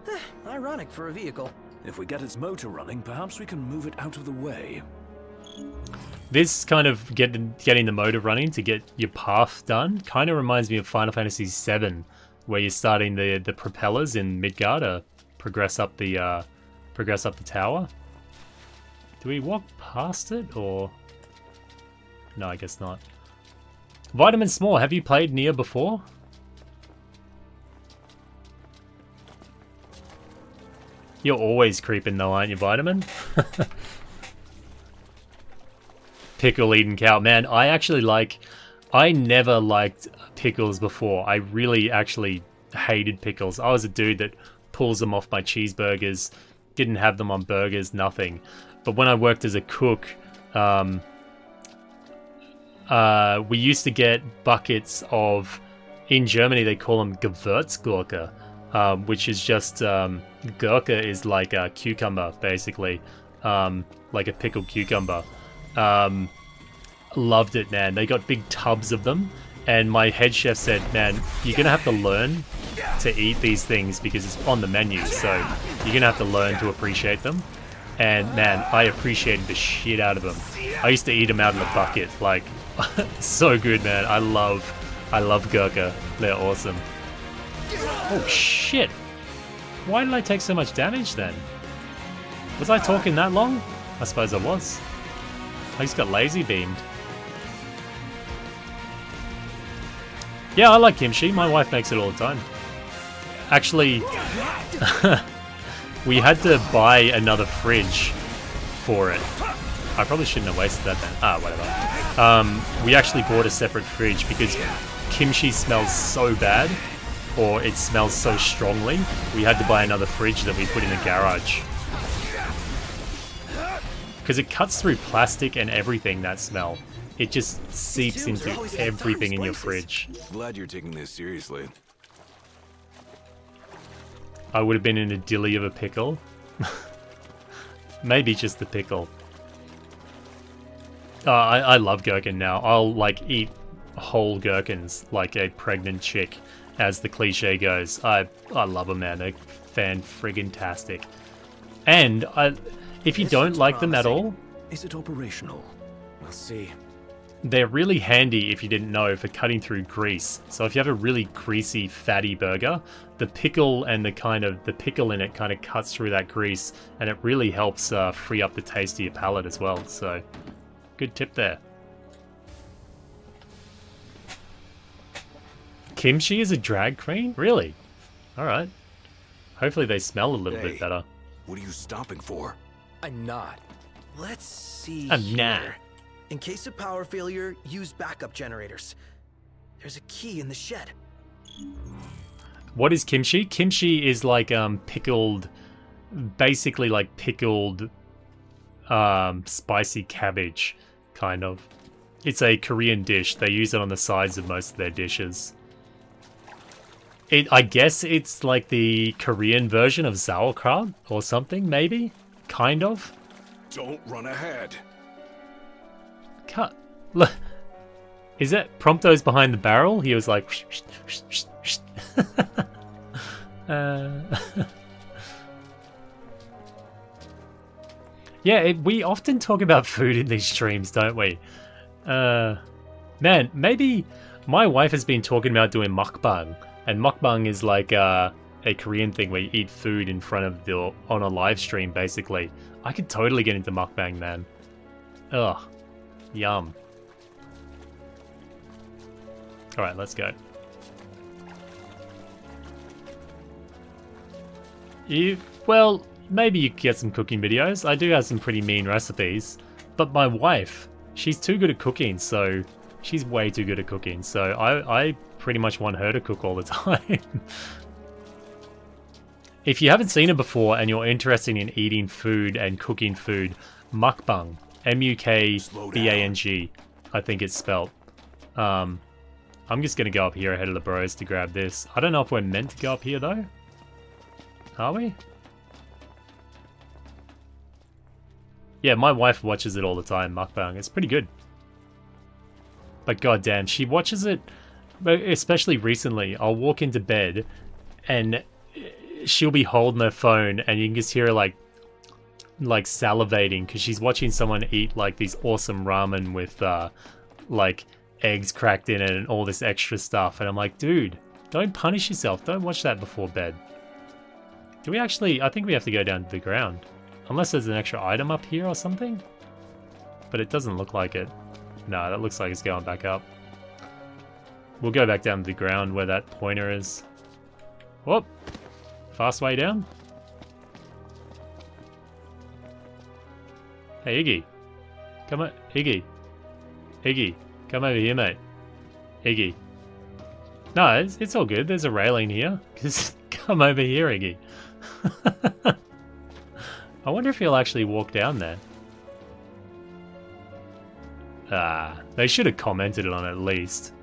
S15: ticket. Ironic for a vehicle.
S4: If we get its motor running, perhaps we can move it out of the way.
S1: This kind of getting the motor running to get your path done kind of reminds me of Final Fantasy VII, where you're starting the propellers in Midgar to progress up the tower. Do we walk past it, or no? I guess not. Vitamin Small, have you played Nier before? You're always creeping though, aren't you, Vitamin? Pickle eating cow. Man, I never liked pickles before. I really actually hated pickles. I was a dude that pulls them off my cheeseburgers, didn't have them on burgers, nothing. But when I worked as a cook, we used to get buckets of, in Germany they call them Gewürzgurke, which is just, Gurke is like a cucumber, basically, like a pickled cucumber. Loved it, man. They got big tubs of them, and my head chef said, man, you're gonna have to learn to eat these things because it's on the menu, so you're gonna have to learn to appreciate them. And man, I appreciated the shit out of them. I used to eat them out of the bucket, like, so good, man. I love Gurke. They're awesome. Oh shit! Why did I take so much damage then? Was I talking that long? I suppose I was. I just got lazy beamed. Yeah, I like kimchi. My wife makes it all the time. Actually, we had to buy another fridge for it. I probably shouldn't have wasted that then. Ah, whatever. We actually bought a separate fridge because kimchi smells so bad, or it smells so strongly. We had to buy another fridge that we put in the garage. Because it cuts through plastic and everything, that smell. It just seeps into everything in your fridge.
S3: Glad you're taking this seriously.
S1: I would have been in a dilly of a pickle. Maybe just the pickle. I love gherkin now. I'll like eat whole gherkins like a pregnant chick, as the cliche goes. I love them, man. They're fan-friggin-tastic. And if you don't like them at all,
S4: is it operational?
S5: We'll see.
S1: They're really handy, if you didn't know, for cutting through grease. So if you have a really greasy, fatty burger, the pickle and the pickle in it kind of cuts through that grease, and it really helps free up the taste of your palate as well. So, good tip there. Kimchi is a drag queen? Really? Alright. Hopefully they smell a little bit better.
S3: What are you stopping for?
S5: I'm not.
S15: Let's see
S1: nah.
S15: here. In case of power failure, use backup generators. There's a key in the shed.
S1: What is kimchi? Kimchi is like pickled, basically like pickled spicy cabbage, kind of. It's a Korean dish. They use it on the sides of most of their dishes. I guess it's like the Korean version of sauerkraut or something, maybe? Kind of?
S3: Don't run ahead.
S1: Cut. Look. Is that Prompto's behind the barrel? He was like... Yeah, we often talk about food in these streams, don't we? Man, maybe my wife has been talking about doing mukbang. And mukbang is like a Korean thing where you eat food in front of on a live stream, basically. I could totally get into mukbang, man. Ugh. Yum. Alright, let's go. Well, maybe you could get some cooking videos. I do have some pretty mean recipes. But my wife, she's too good at cooking, so... She's way too good at cooking, so I pretty much want her to cook all the time. If you haven't seen her before and you're interested in eating food and cooking food, mukbang, M-U-K-B-A-N-G, I think it's spelled. I I'm just gonna go up here ahead of the bros to grab this. I don't know if we're meant to go up here though. Are we? Yeah, my wife watches it all the time, mukbang. It's pretty good. But goddamn, she watches it, especially recently. I'll walk into bed and she'll be holding her phone and you can just hear her like salivating because she's watching someone eat like these awesome ramen with like eggs cracked in it and all this extra stuff. And I'm like, dude, don't punish yourself. Don't watch that before bed. Do we actually... I think we have to go down to the ground. Unless there's an extra item up here or something. But it doesn't look like it. No, that looks like it's going back up. We'll go back down to the ground where that pointer is. Whoop! Fast way down. Hey, Iggy. Come on, Iggy. Iggy, come over here, mate. Iggy. No, it's all good. There's a railing here. Just come over here, Iggy. I wonder if he'll actually walk down there. Ah, they should have commented on it at least.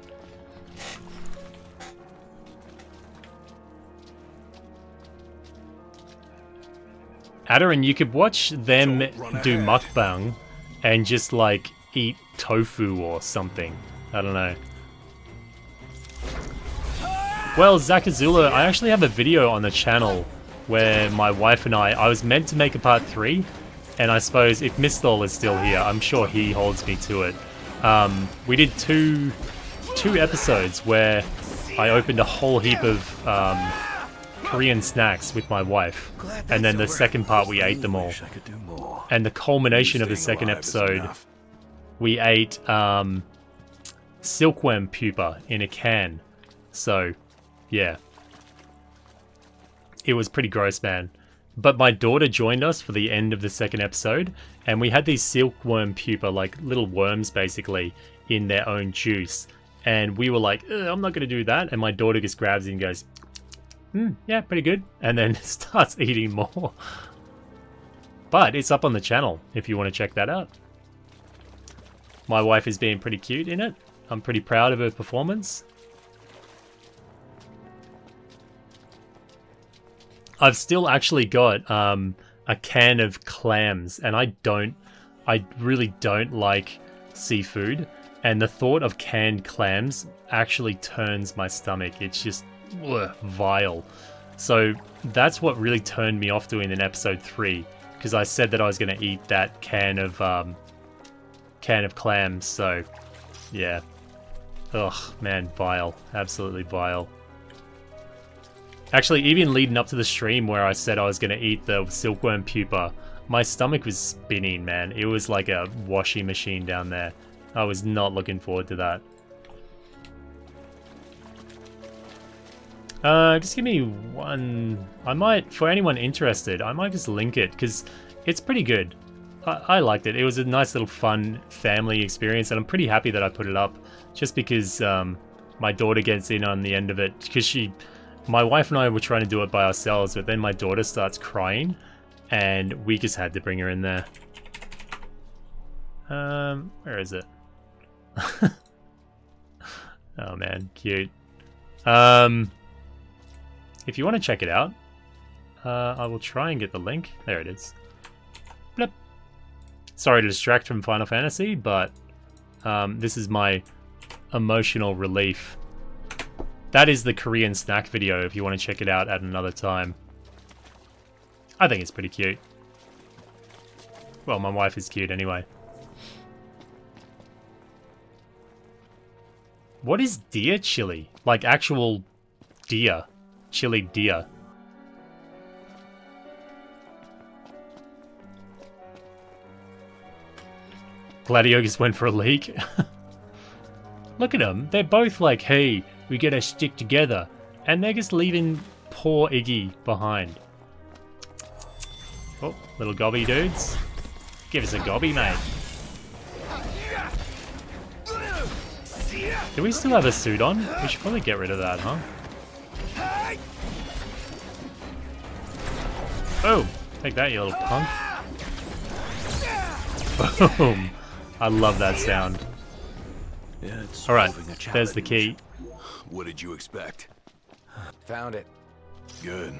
S1: Adarin, you could watch them do mukbang and just like eat tofu or something. I don't know. Well, Zakazula, I actually have a video on the channel where my wife and I was meant to make a part 3, and I suppose if Misthal is still here, I'm sure he holds me to it. We did two episodes where I opened a whole heap of Korean snacks with my wife, and then the second part we ate them all. And the culmination of the second episode, we ate silkworm pupa in a can. So, yeah. It was pretty gross, man. But my daughter joined us for the end of the second episode, and we had these silkworm pupa, like little worms basically, in their own juice. And we were like, I'm not going to do that. And my daughter just grabs it and goes, yeah, pretty good. And then starts eating more. But it's up on the channel if you want to check that out. My wife is being pretty cute in it. I'm pretty proud of her performance. I've still actually got a can of clams, and I really don't like seafood, and the thought of canned clams actually turns my stomach. It's just vile. So that's what really turned me off doing in episode 3, because I said that I was going to eat that can of clams. So yeah, ugh, man, vile, absolutely vile. Actually, even leading up to the stream where I said I was going to eat the silkworm pupa, my stomach was spinning, man. It was like a washing machine down there. I was not looking forward to that. Just give me one... I might, for anyone interested, I might just link it, because it's pretty good. I liked it. It was a nice little fun family experience, and I'm pretty happy that I put it up, just because my daughter gets in on the end of it, because my wife and I were trying to do it by ourselves, but then my daughter starts crying, and we just had to bring her in there. Where is it? Oh man, cute. If you want to check it out, I will try and get the link. There it is. Blip. Sorry to distract from Final Fantasy, but this is my emotional relief. That is the Korean snack video if you want to check it out at another time. I think it's pretty cute. Well, my wife is cute anyway. What is deer chili? Like actual deer. Chili deer. Gladio just went for a leak. Look at them. They're both like, hey, we gotta stick together. And they're just leaving poor Iggy behind. Oh, little gobby dudes. Give us a gobby, mate. Do we still have a suit on? We should probably get rid of that, huh? Oh, take that, you little punk. Boom. I love that sound.
S4: Yeah, it's
S1: alright, there's the key.
S3: What did you expect?
S5: Found it.
S3: Good.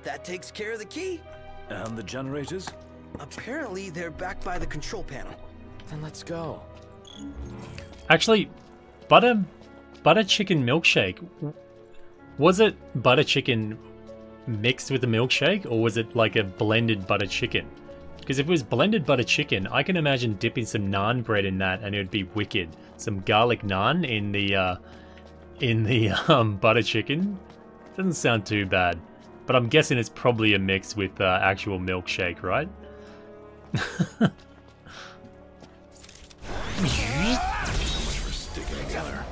S15: That takes care of the key.
S4: And the generators?
S15: Apparently, they're back by the control panel.
S5: Then let's go.
S1: Actually, butter chicken milkshake. Was it butter chicken mixed with the milkshake, or was it like a blended butter chicken? Because if it was blended butter chicken, I can imagine dipping some naan bread in that, and it would be wicked. Some garlic naan in the butter chicken. Doesn't sound too bad, but I'm guessing it's probably a mix with actual milkshake, right?
S3: For sticking together.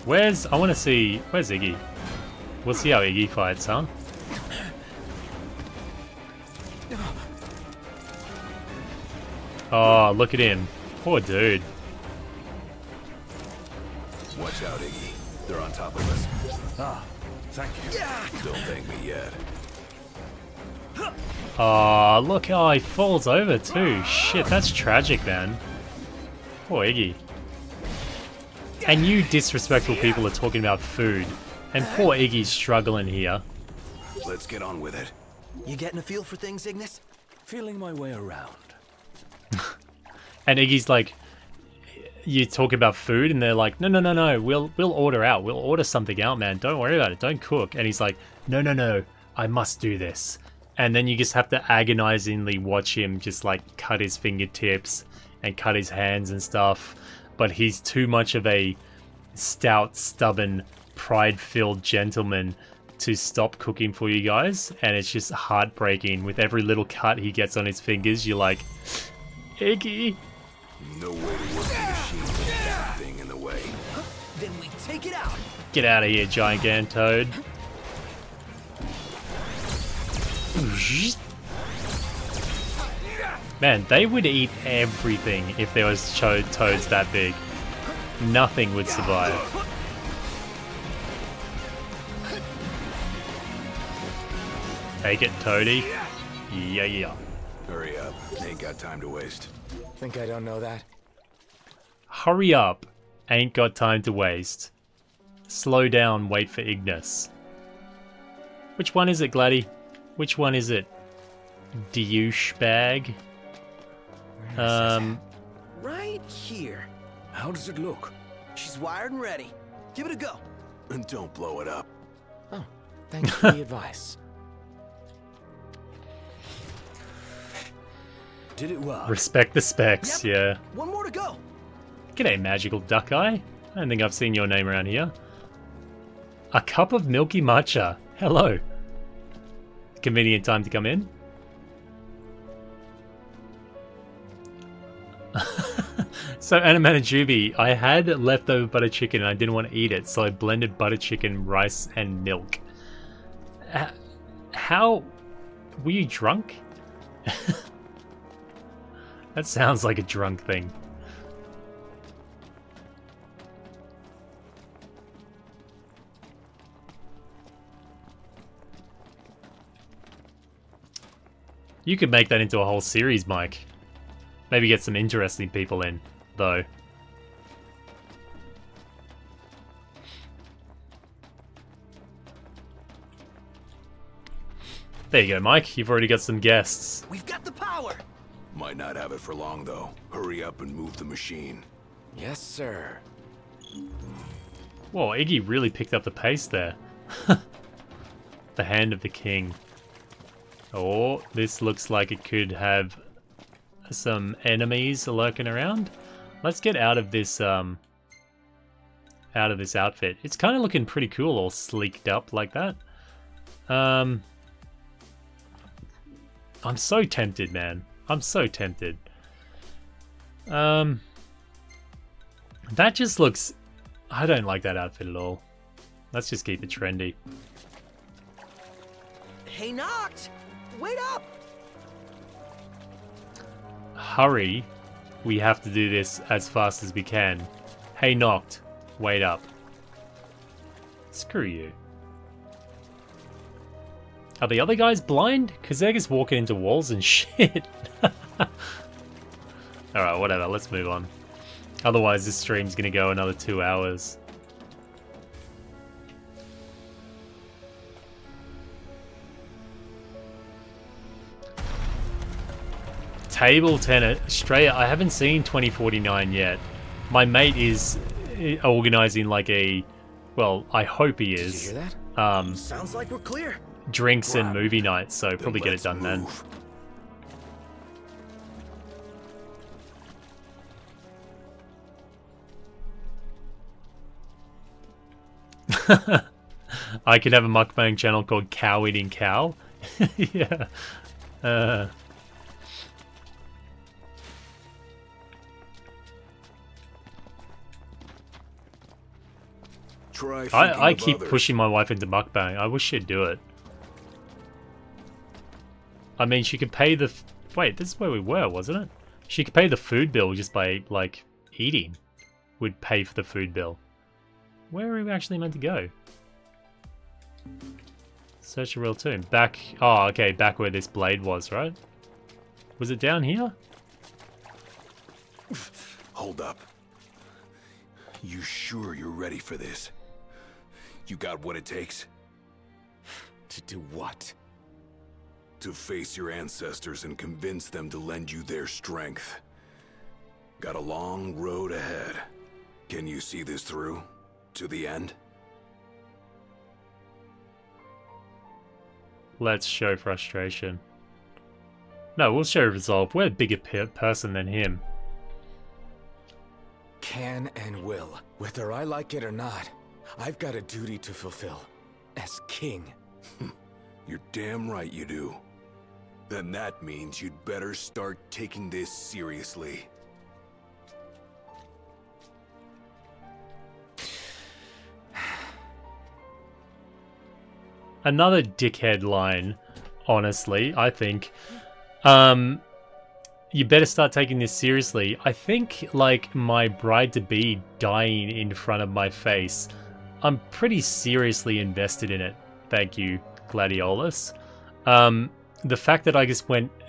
S1: I want to see, where's Iggy? We'll see how Iggy fights, huh? Oh, look at him. Poor dude.
S3: Watch out, Iggy. They're on top of us. Ah, thank you. Don't thank me yet.
S1: Oh, look how he falls over too. Shit, that's tragic, man. Poor Iggy. And you disrespectful people are talking about food. And poor Iggy's struggling here.
S3: Let's get on with it.
S15: You getting a feel for things, Ignis?
S4: Feeling my way around.
S1: And Iggy's like, you talk about food, and they're like, no, we'll order out. We'll order something out, man. Don't worry about it. Don't cook. And he's like, no, I must do this. And then you just have to agonizingly watch him just like cut his fingertips and cut his hands and stuff. But he's too much of a stout, stubborn, pride-filled gentleman to stop cooking for you guys. And it's just heartbreaking. With every little cut he gets on his fingers, you're like, Iggy.
S3: No way to work the machine with that thing in the way.
S15: Then we take it out.
S1: Get out of here, Gigantoad. Man, they would eat everything if there was toads that big. Nothing would survive. Take it, Toady. Yeah.
S3: Hurry up. Ain't got time to waste.
S5: Think I don't know that?
S1: Hurry up. Ain't got time to waste. Slow down, wait for Ignis. Which one is it, Gladdy? Which one is it? Douchebag?
S15: Right here.
S4: How does it look?
S15: She's wired and ready. Give it a go.
S3: And don't blow it up.
S5: Oh, thanks for the advice.
S4: Did it work?
S1: Respect the specs, yeah.
S15: One more to go.
S1: G'day, Magical Duck Eye. I don't think I've seen your name around here. A cup of milky matcha. Hello. Convenient time to come in. So, Animanajubi, I had leftover butter chicken and I didn't want to eat it, so I blended butter chicken, rice, and milk. How? Were you drunk? That sounds like a drunk thing. You could make that into a whole series, Mike. Maybe get some interesting people in, though. There you go, Mike. You've already got some guests.
S15: We've got the power.
S3: Might not have it for long, though. Hurry up and move the machine.
S5: Yes, sir.
S1: Whoa, Iggy really picked up the pace there. The Hand of the King. Oh, this looks like it could have some enemies lurking around. Let's get out of this outfit. It's kind of looking pretty cool, all sleeked up like that. I'm so tempted, man. I'm so tempted. That just looks... I don't like that outfit at all. Let's just keep it trendy.
S15: Hey, Noct! Wait up!
S1: Hurry. We have to do this as fast as we can. Hey, Noct. Wait up. Screw you. Are the other guys blind? Because they're just walking into walls and shit. Alright, whatever, let's move on. Otherwise this stream's gonna go another 2 hours. Table tennis, Australia. I haven't seen 2049 yet. My mate is organising like a, well, I hope he is.
S5: Did you hear that?
S15: Sounds like we're clear.
S1: Drinks and movie nights, so probably get it done then. I could have a mukbang channel called Cow Eating Cow. Yeah. I keep pushing my wife into mukbang. I wish she'd do it. I mean, she could pay the... Wait, this is where we were, wasn't it? She could pay the food bill just by, like, eating. Would pay for the food bill. Where are we actually meant to go? Search a real tomb. Back... Oh, okay, back where this blade was, right? Was it down here?
S3: Hold up. You sure you're ready for this? You got what it takes?
S5: To do what?
S3: To face your ancestors and convince them to lend you their strength. Got a long road ahead. Can you see this through? To the end?
S1: Let's show frustration. No, we'll show resolve. We're a bigger person than him.
S5: Can and will. Whether I like it or not, I've got a duty to fulfill. As king.
S3: You're damn right you do. Then that means you'd better start taking this seriously.
S1: Another dickhead line, honestly, I think. You better start taking this seriously. I think, like, my bride-to-be dying in front of my face, I'm pretty seriously invested in it. Thank you, Gladiolus. The fact that I just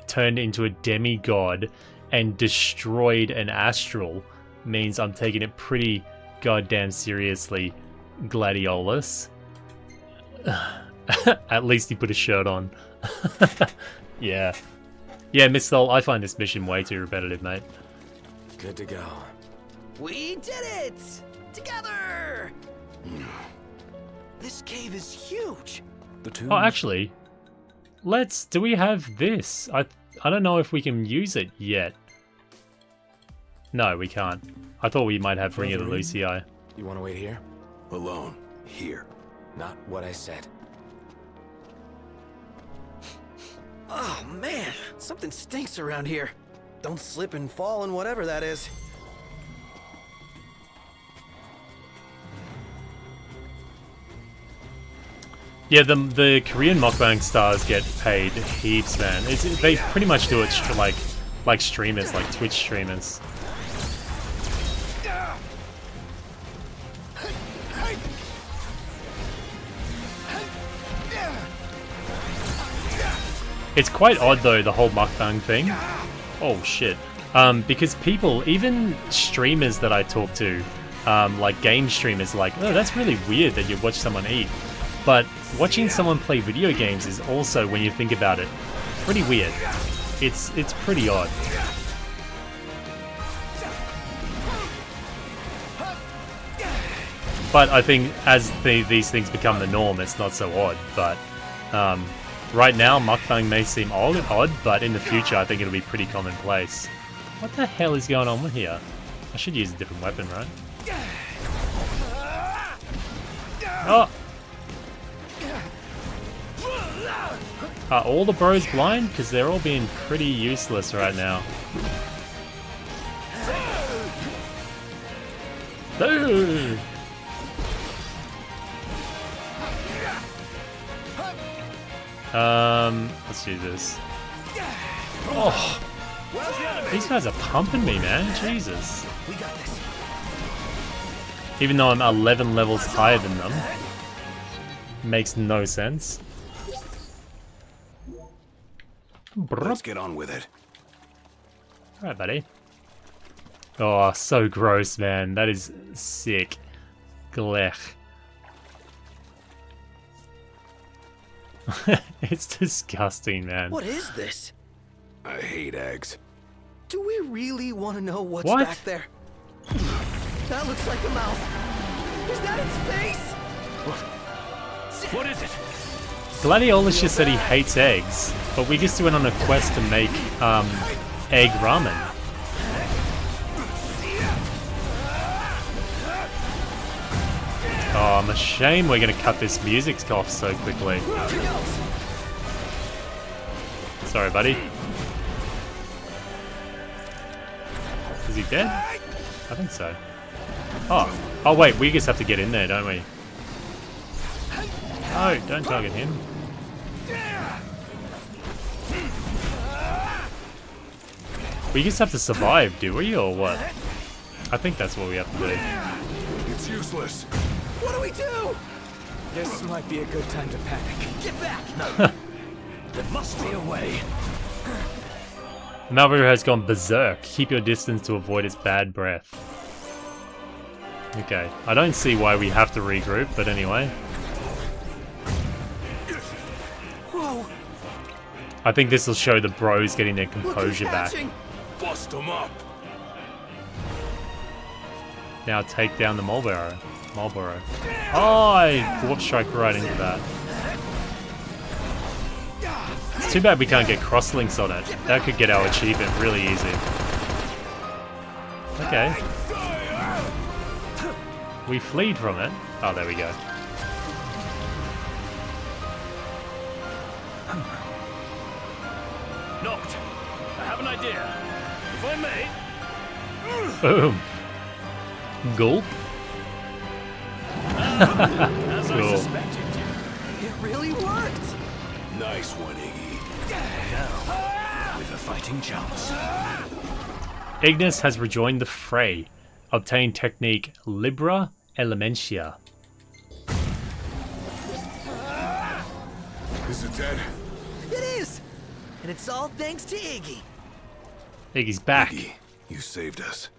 S1: turned into a demigod and destroyed an astral means I'm taking it pretty goddamn seriously, Gladiolus. At least he put a shirt on. Yeah. Yeah, Miss Thol, I find this mission way too repetitive, mate.
S5: Good to go.
S15: We did it! Together! This cave is huge.
S1: Oh, actually, do we have this? I don't know if we can use it yet. No, we can't. I thought we might have Ring of the Lucii.
S5: You want to wait here?
S3: Alone. Here.
S5: Not what I said.
S15: Oh man, something stinks around here. Don't slip and fall and whatever that is.
S1: Yeah, the Korean mukbang stars get paid heaps, man. They pretty much do it like streamers, like Twitch streamers. It's quite odd though, the whole mukbang thing. Oh shit. Because people, even streamers that I talk to, like game streamers, like, oh, that's really weird that you watch someone eat. But watching someone play video games is also, when you think about it, pretty weird. It's pretty odd. But I think as these things become the norm, it's not so odd. But right now, mukbang may seem odd, but in the future, I think it'll be pretty commonplace. What the hell is going on with here? I should use a different weapon, right? Oh! Are all the bros blind? Because they're all being pretty useless right now. Dude. Let's do this. Oh, these guys are pumping me, man. Jesus. Even though I'm 11 levels higher than them. Makes no sense.
S3: Let's get on with it.
S1: Alright, buddy. Oh, so gross, man. That is sick. Glech. It's disgusting, man.
S15: What is this?
S3: I hate eggs.
S15: Do we really want to know what's
S1: What?
S15: back there? That looks like a mouth. Is that its face?
S9: What is it?
S1: Gladiolus just said he hates eggs, but we just went on a quest to make egg ramen. Oh, I'm ashamed we're gonna cut this music off so quickly. Sorry, buddy. Is he dead? I think so. Oh wait, we just have to get in there, don't we? Oh, don't target him. We just have to survive, do we, or what? I think that's what we have to do.
S3: It's useless.
S5: What do we do? This might be a good time to panic. Get back!
S9: No. There must be a way.
S1: Malboro has gone berserk. Keep your distance to avoid its bad breath. Okay, I don't see why we have to regroup, but anyway.
S5: Whoa!
S1: I think this will show the bros getting their composure back.
S3: Bust them up.
S1: Now take down the Marlboro. Oh, I warp strike right into that. It's too bad we can't get crosslinks on it. That could get our achievement really easy. Okay. We fleed from it. Oh, there we go.
S9: Knocked. I have an idea. If I may.
S1: Boom. Gulp.
S9: As I
S1: Cool.
S9: suspected.
S15: It really worked!
S3: Nice one, Iggy.
S9: Now, with a fighting chance.
S1: Ignis has rejoined the fray. Obtain technique Libra Elementia.
S3: Is it dead?
S15: It is! And it's all thanks to Iggy.
S1: Iggy's back.
S3: Iggy, you saved us.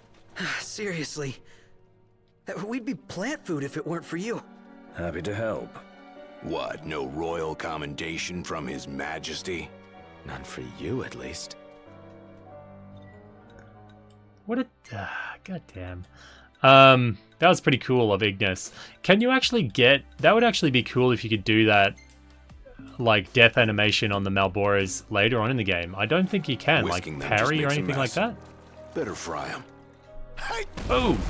S15: Seriously. We'd be plant food if it weren't for you.
S4: Happy to help.
S3: What, no royal commendation from His Majesty?
S5: None for you, at least.
S1: What a... goddamn. That was pretty cool of Ignis. Can you actually get... That would actually be cool if you could do that, like, death animation on the Malboros later on in the game. I don't think you can,
S3: Whisking
S1: like
S3: them just
S1: parry or
S3: makes a
S1: anything like
S3: mess.
S1: that.
S3: Better fry them. Hey!
S1: Boom!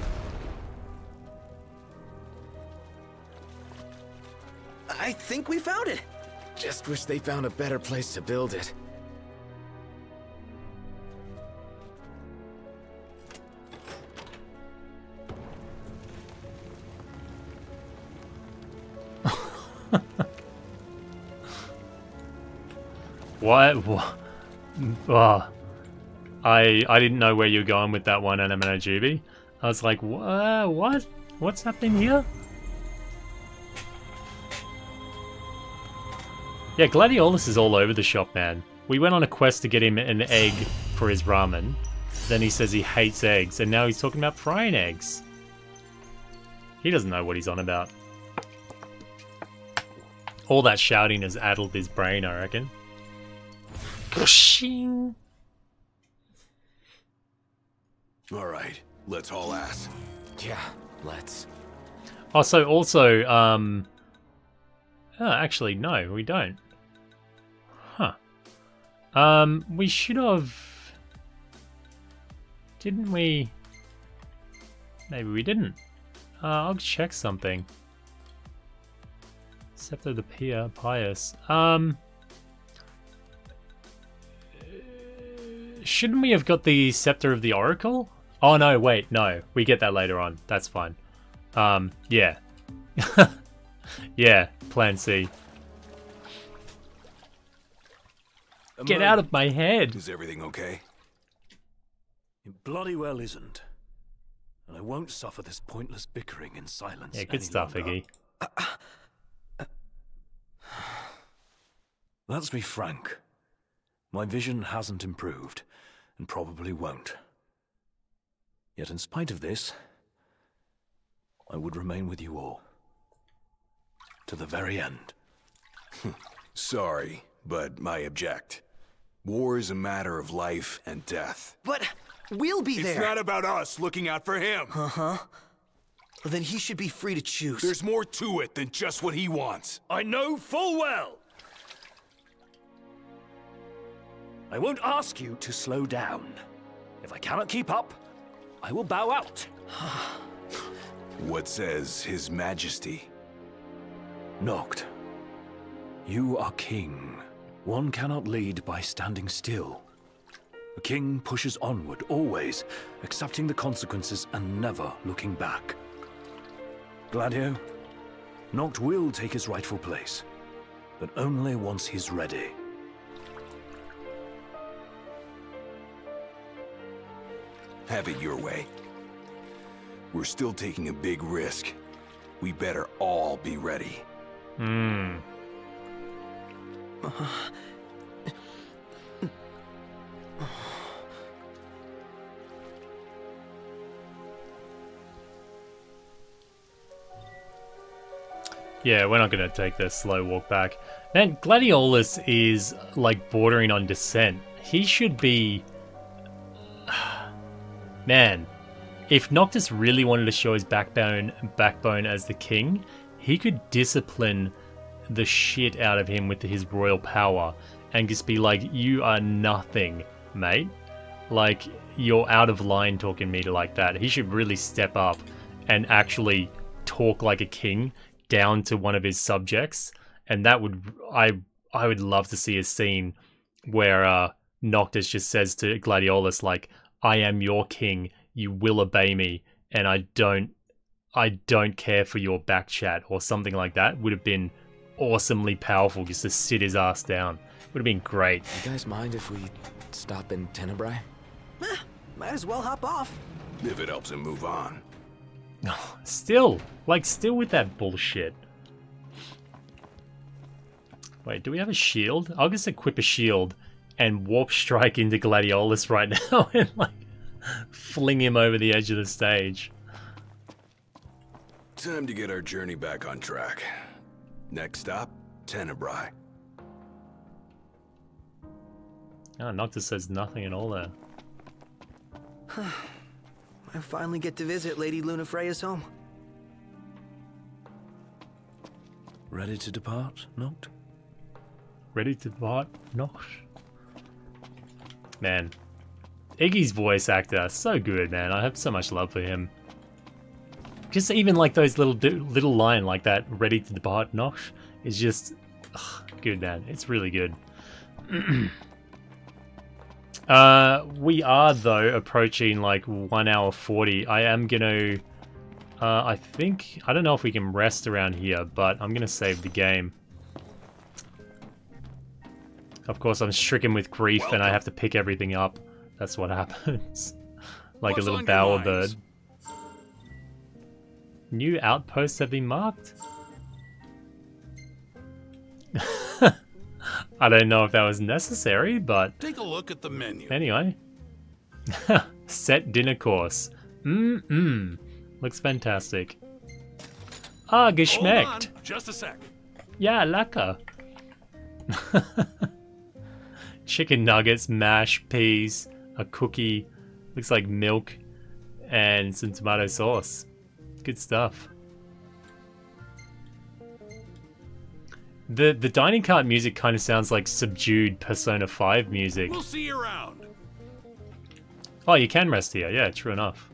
S15: I think we found it.
S5: Just wish they found a better place to build it.
S1: What? Oh, I didn't know where you were going with that one, Anamanajubi. I was like, what? What's happening here? Yeah, Gladiolus is all over the shop, man. We went on a quest to get him an egg for his ramen. Then he says he hates eggs, and now he's talking about frying eggs. He doesn't know what he's on about. All that shouting has addled his brain, I reckon.
S3: All right, let's haul ass.
S5: Yeah, let's.
S1: Also, actually, no, we don't. Huh. We should have... Didn't we? Maybe we didn't. I'll check something. Scepter of the Pious. Shouldn't we have got the Scepter of the Oracle? Oh no, wait, no. We get that later on. That's fine. Yeah. Yeah, plan C. Get out of my head!
S3: Is everything okay?
S4: It bloody well isn't. And I won't suffer this pointless bickering in silence.
S1: Yeah, good stuff, Iggy.
S4: Let's be frank. My vision hasn't improved, and probably won't. Yet in spite of this, I would remain with you all. To the very end.
S3: Sorry, but I object. War is a matter of life and death.
S15: But we'll be there.
S3: It's not about us looking out for him.
S15: Uh-huh. Well, then he should be free to choose.
S3: There's more to it than just what he wants.
S4: I know full well. I won't ask you to slow down. If I cannot keep up, I will bow out.
S3: What says His Majesty?
S4: Noct, you are king. One cannot lead by standing still. A king pushes onward, always, accepting the consequences and never looking back. Gladio, Noct will take his rightful place, but only once he's ready.
S3: Have it your way. We're still taking a big risk. We better all be ready.
S1: Yeah, we're not going to take the slow walk back. Man, Gladiolus is like bordering on dissent. He should be... Man, if Noctis really wanted to show his backbone as the king, he could discipline the shit out of him with his royal power and just be like, you are nothing, mate. Like, you're out of line talking to me like that. He should really step up and actually talk like a king down to one of his subjects, and that would I would love to see a scene where Noctis just says to Gladiolus, like, I am your king, you will obey me, and I don't care for your back chat, or something like that. Would have been awesomely powerful just to sit his ass down. Would have been great.
S5: You guys mind if we stop in Tenebrae?
S15: Might as well hop off.
S3: If it helps him move on.
S1: Still with that bullshit. Wait, do we have a shield? I'll just equip a shield and warp strike into Gladiolus right now and like fling him over the edge of the stage.
S3: Time to get our journey back on track. Next stop, Tenebrae.
S1: Oh, Noctis says nothing at all there.
S15: I finally get to visit Lady Lunafreya's home.
S4: Ready to depart, Noct?
S1: Ready to depart, Noct? Man, Iggy's voice actor, so good, man. I have so much love for him. Just even like those little line like that, ready to depart, Noct, is just good, man. It's really good. We are though approaching like 1 hour 40. I am gonna I don't know if we can rest around here, but I'm gonna save the game. Of course, I'm stricken with grief and I have to pick everything up. That's what happens. Like a little bowerbird. New outposts have been marked? I don't know if that was necessary, but...
S6: Take a look at the menu.
S1: Anyway. Set dinner course. Looks fantastic. Ah, geschmeckt.
S6: Hold on, just a sec.
S1: Yeah, lecker. Chicken nuggets, mashed peas, a cookie, looks like milk, and some tomato sauce. Good stuff. The dining cart music kind of sounds like subdued Persona 5 music.
S6: We'll see you around.
S1: Oh, you can rest here. Yeah, true enough.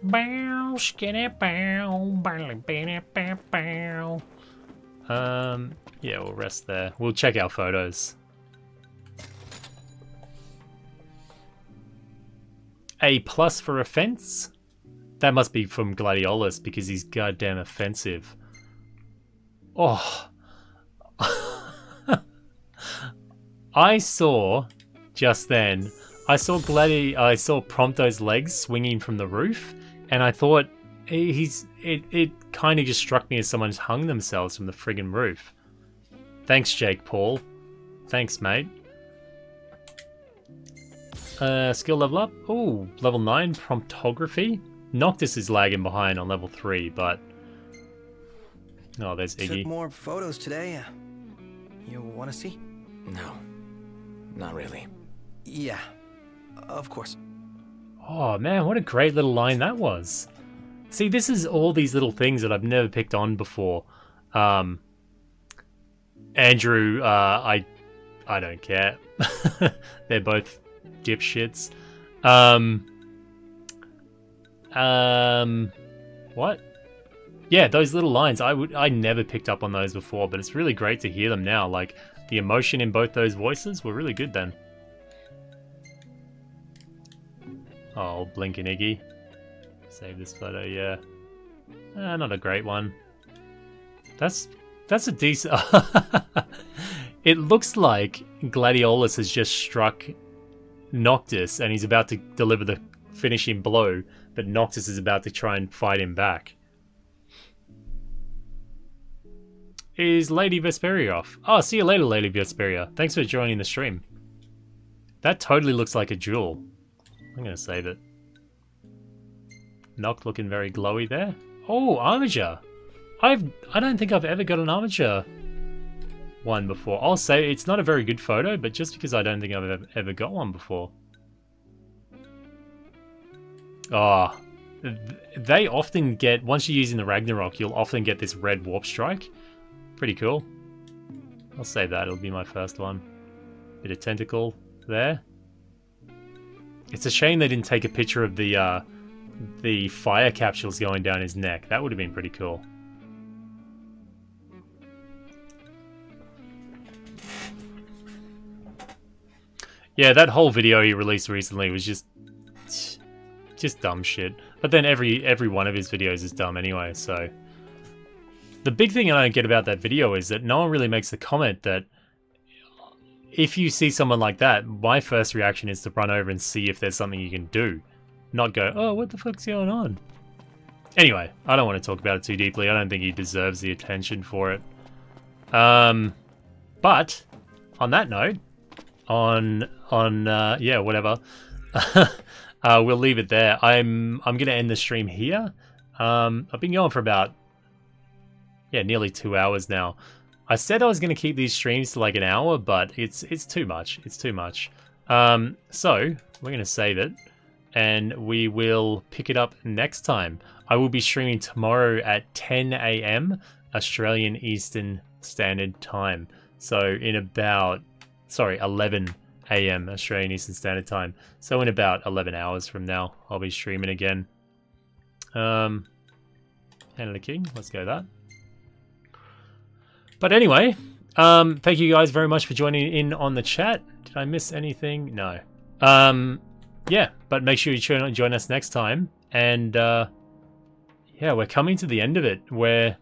S1: Bow, skinny bow, bow. Yeah, we'll rest there. We'll check our photos. A+ for offense? That must be from Gladiolus because he's goddamn offensive. Oh. I saw just then, I saw Prompto's legs swinging from the roof, and I thought it kind of just struck me as someone's hung themselves from the friggin' roof. Thanks, Jake Paul. Thanks, mate. Skill level up. Ooh, level 9, promptography. Noctis is lagging behind on level 3, but... Oh, there's Iggy.
S15: Took more photos today. You want to see?
S5: No, not really.
S15: Yeah, of course.
S1: Oh man, what a great little line that was. See, this is all these little things that I've never picked on before. Andrew, I don't care. They're both dipshits. What? Yeah, those little lines, I never picked up on those before, but it's really great to hear them now. Like, the emotion in both those voices were really good then. Oh, Blinkin' Iggy. Save this photo, yeah. Not a great one. That's a decent... It looks like Gladiolus has just struck Noctis and he's about to deliver the finishing blow, but Noctis is about to try and fight him back. Is Lady Vesperia off? Oh, see you later, Lady Vesperia. Thanks for joining the stream. That totally looks like a jewel. I'm gonna save it. Noct looking very glowy there. Oh, Armiger. I don't think I've ever got an Armiger one before. I'll say it's not a very good photo, but just because I don't think I've ever got one before. Oh, they often get, once you're using the Ragnarok, you'll often get this red warp strike. Pretty cool. I'll save that, it'll be my first one. Bit of tentacle there. It's a shame they didn't take a picture of the fire capsules going down his neck. That would have been pretty cool. Yeah, that whole video he released recently was just dumb shit. But then every one of his videos is dumb anyway, so... The big thing I don't get about that video is that no one really makes the comment that if you see someone like that, my first reaction is to run over and see if there's something you can do. Not go, oh, what the fuck's going on? Anyway, I don't want to talk about it too deeply. I don't think he deserves the attention for it. But, on that note, yeah, whatever. We'll leave it there. I'm going to end the stream here. I've been going for about... Yeah, nearly 2 hours now. I said I was going to keep these streams to like an hour, but it's too much. It's too much. So, we're going to save it, and we will pick it up next time. I will be streaming tomorrow at 10 AM Australian Eastern Standard Time. So, in about... Sorry, 11 AM Australian Eastern Standard Time. So, in about 11 hours from now, I'll be streaming again. Hand of the King, let's go that. But anyway, thank you guys very much for joining in on the chat. Did I miss anything? No. Yeah, but make sure you join us next time. And yeah, we're coming to the end of it. We're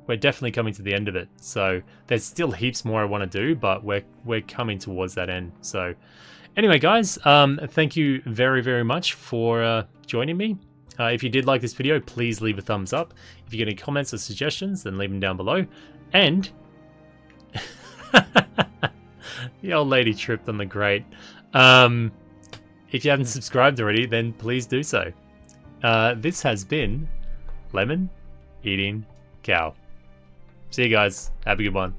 S1: definitely coming to the end of it. So there's still heaps more I want to do, but we're coming towards that end. So anyway, guys, thank you very, very much for joining me. If you did like this video, please leave a thumbs up. If you get any comments or suggestions, then leave them down below. And the old lady tripped on the grate. If you haven't subscribed already, then please do so. This has been Lemon Eating Cow. See you guys. Have a good one.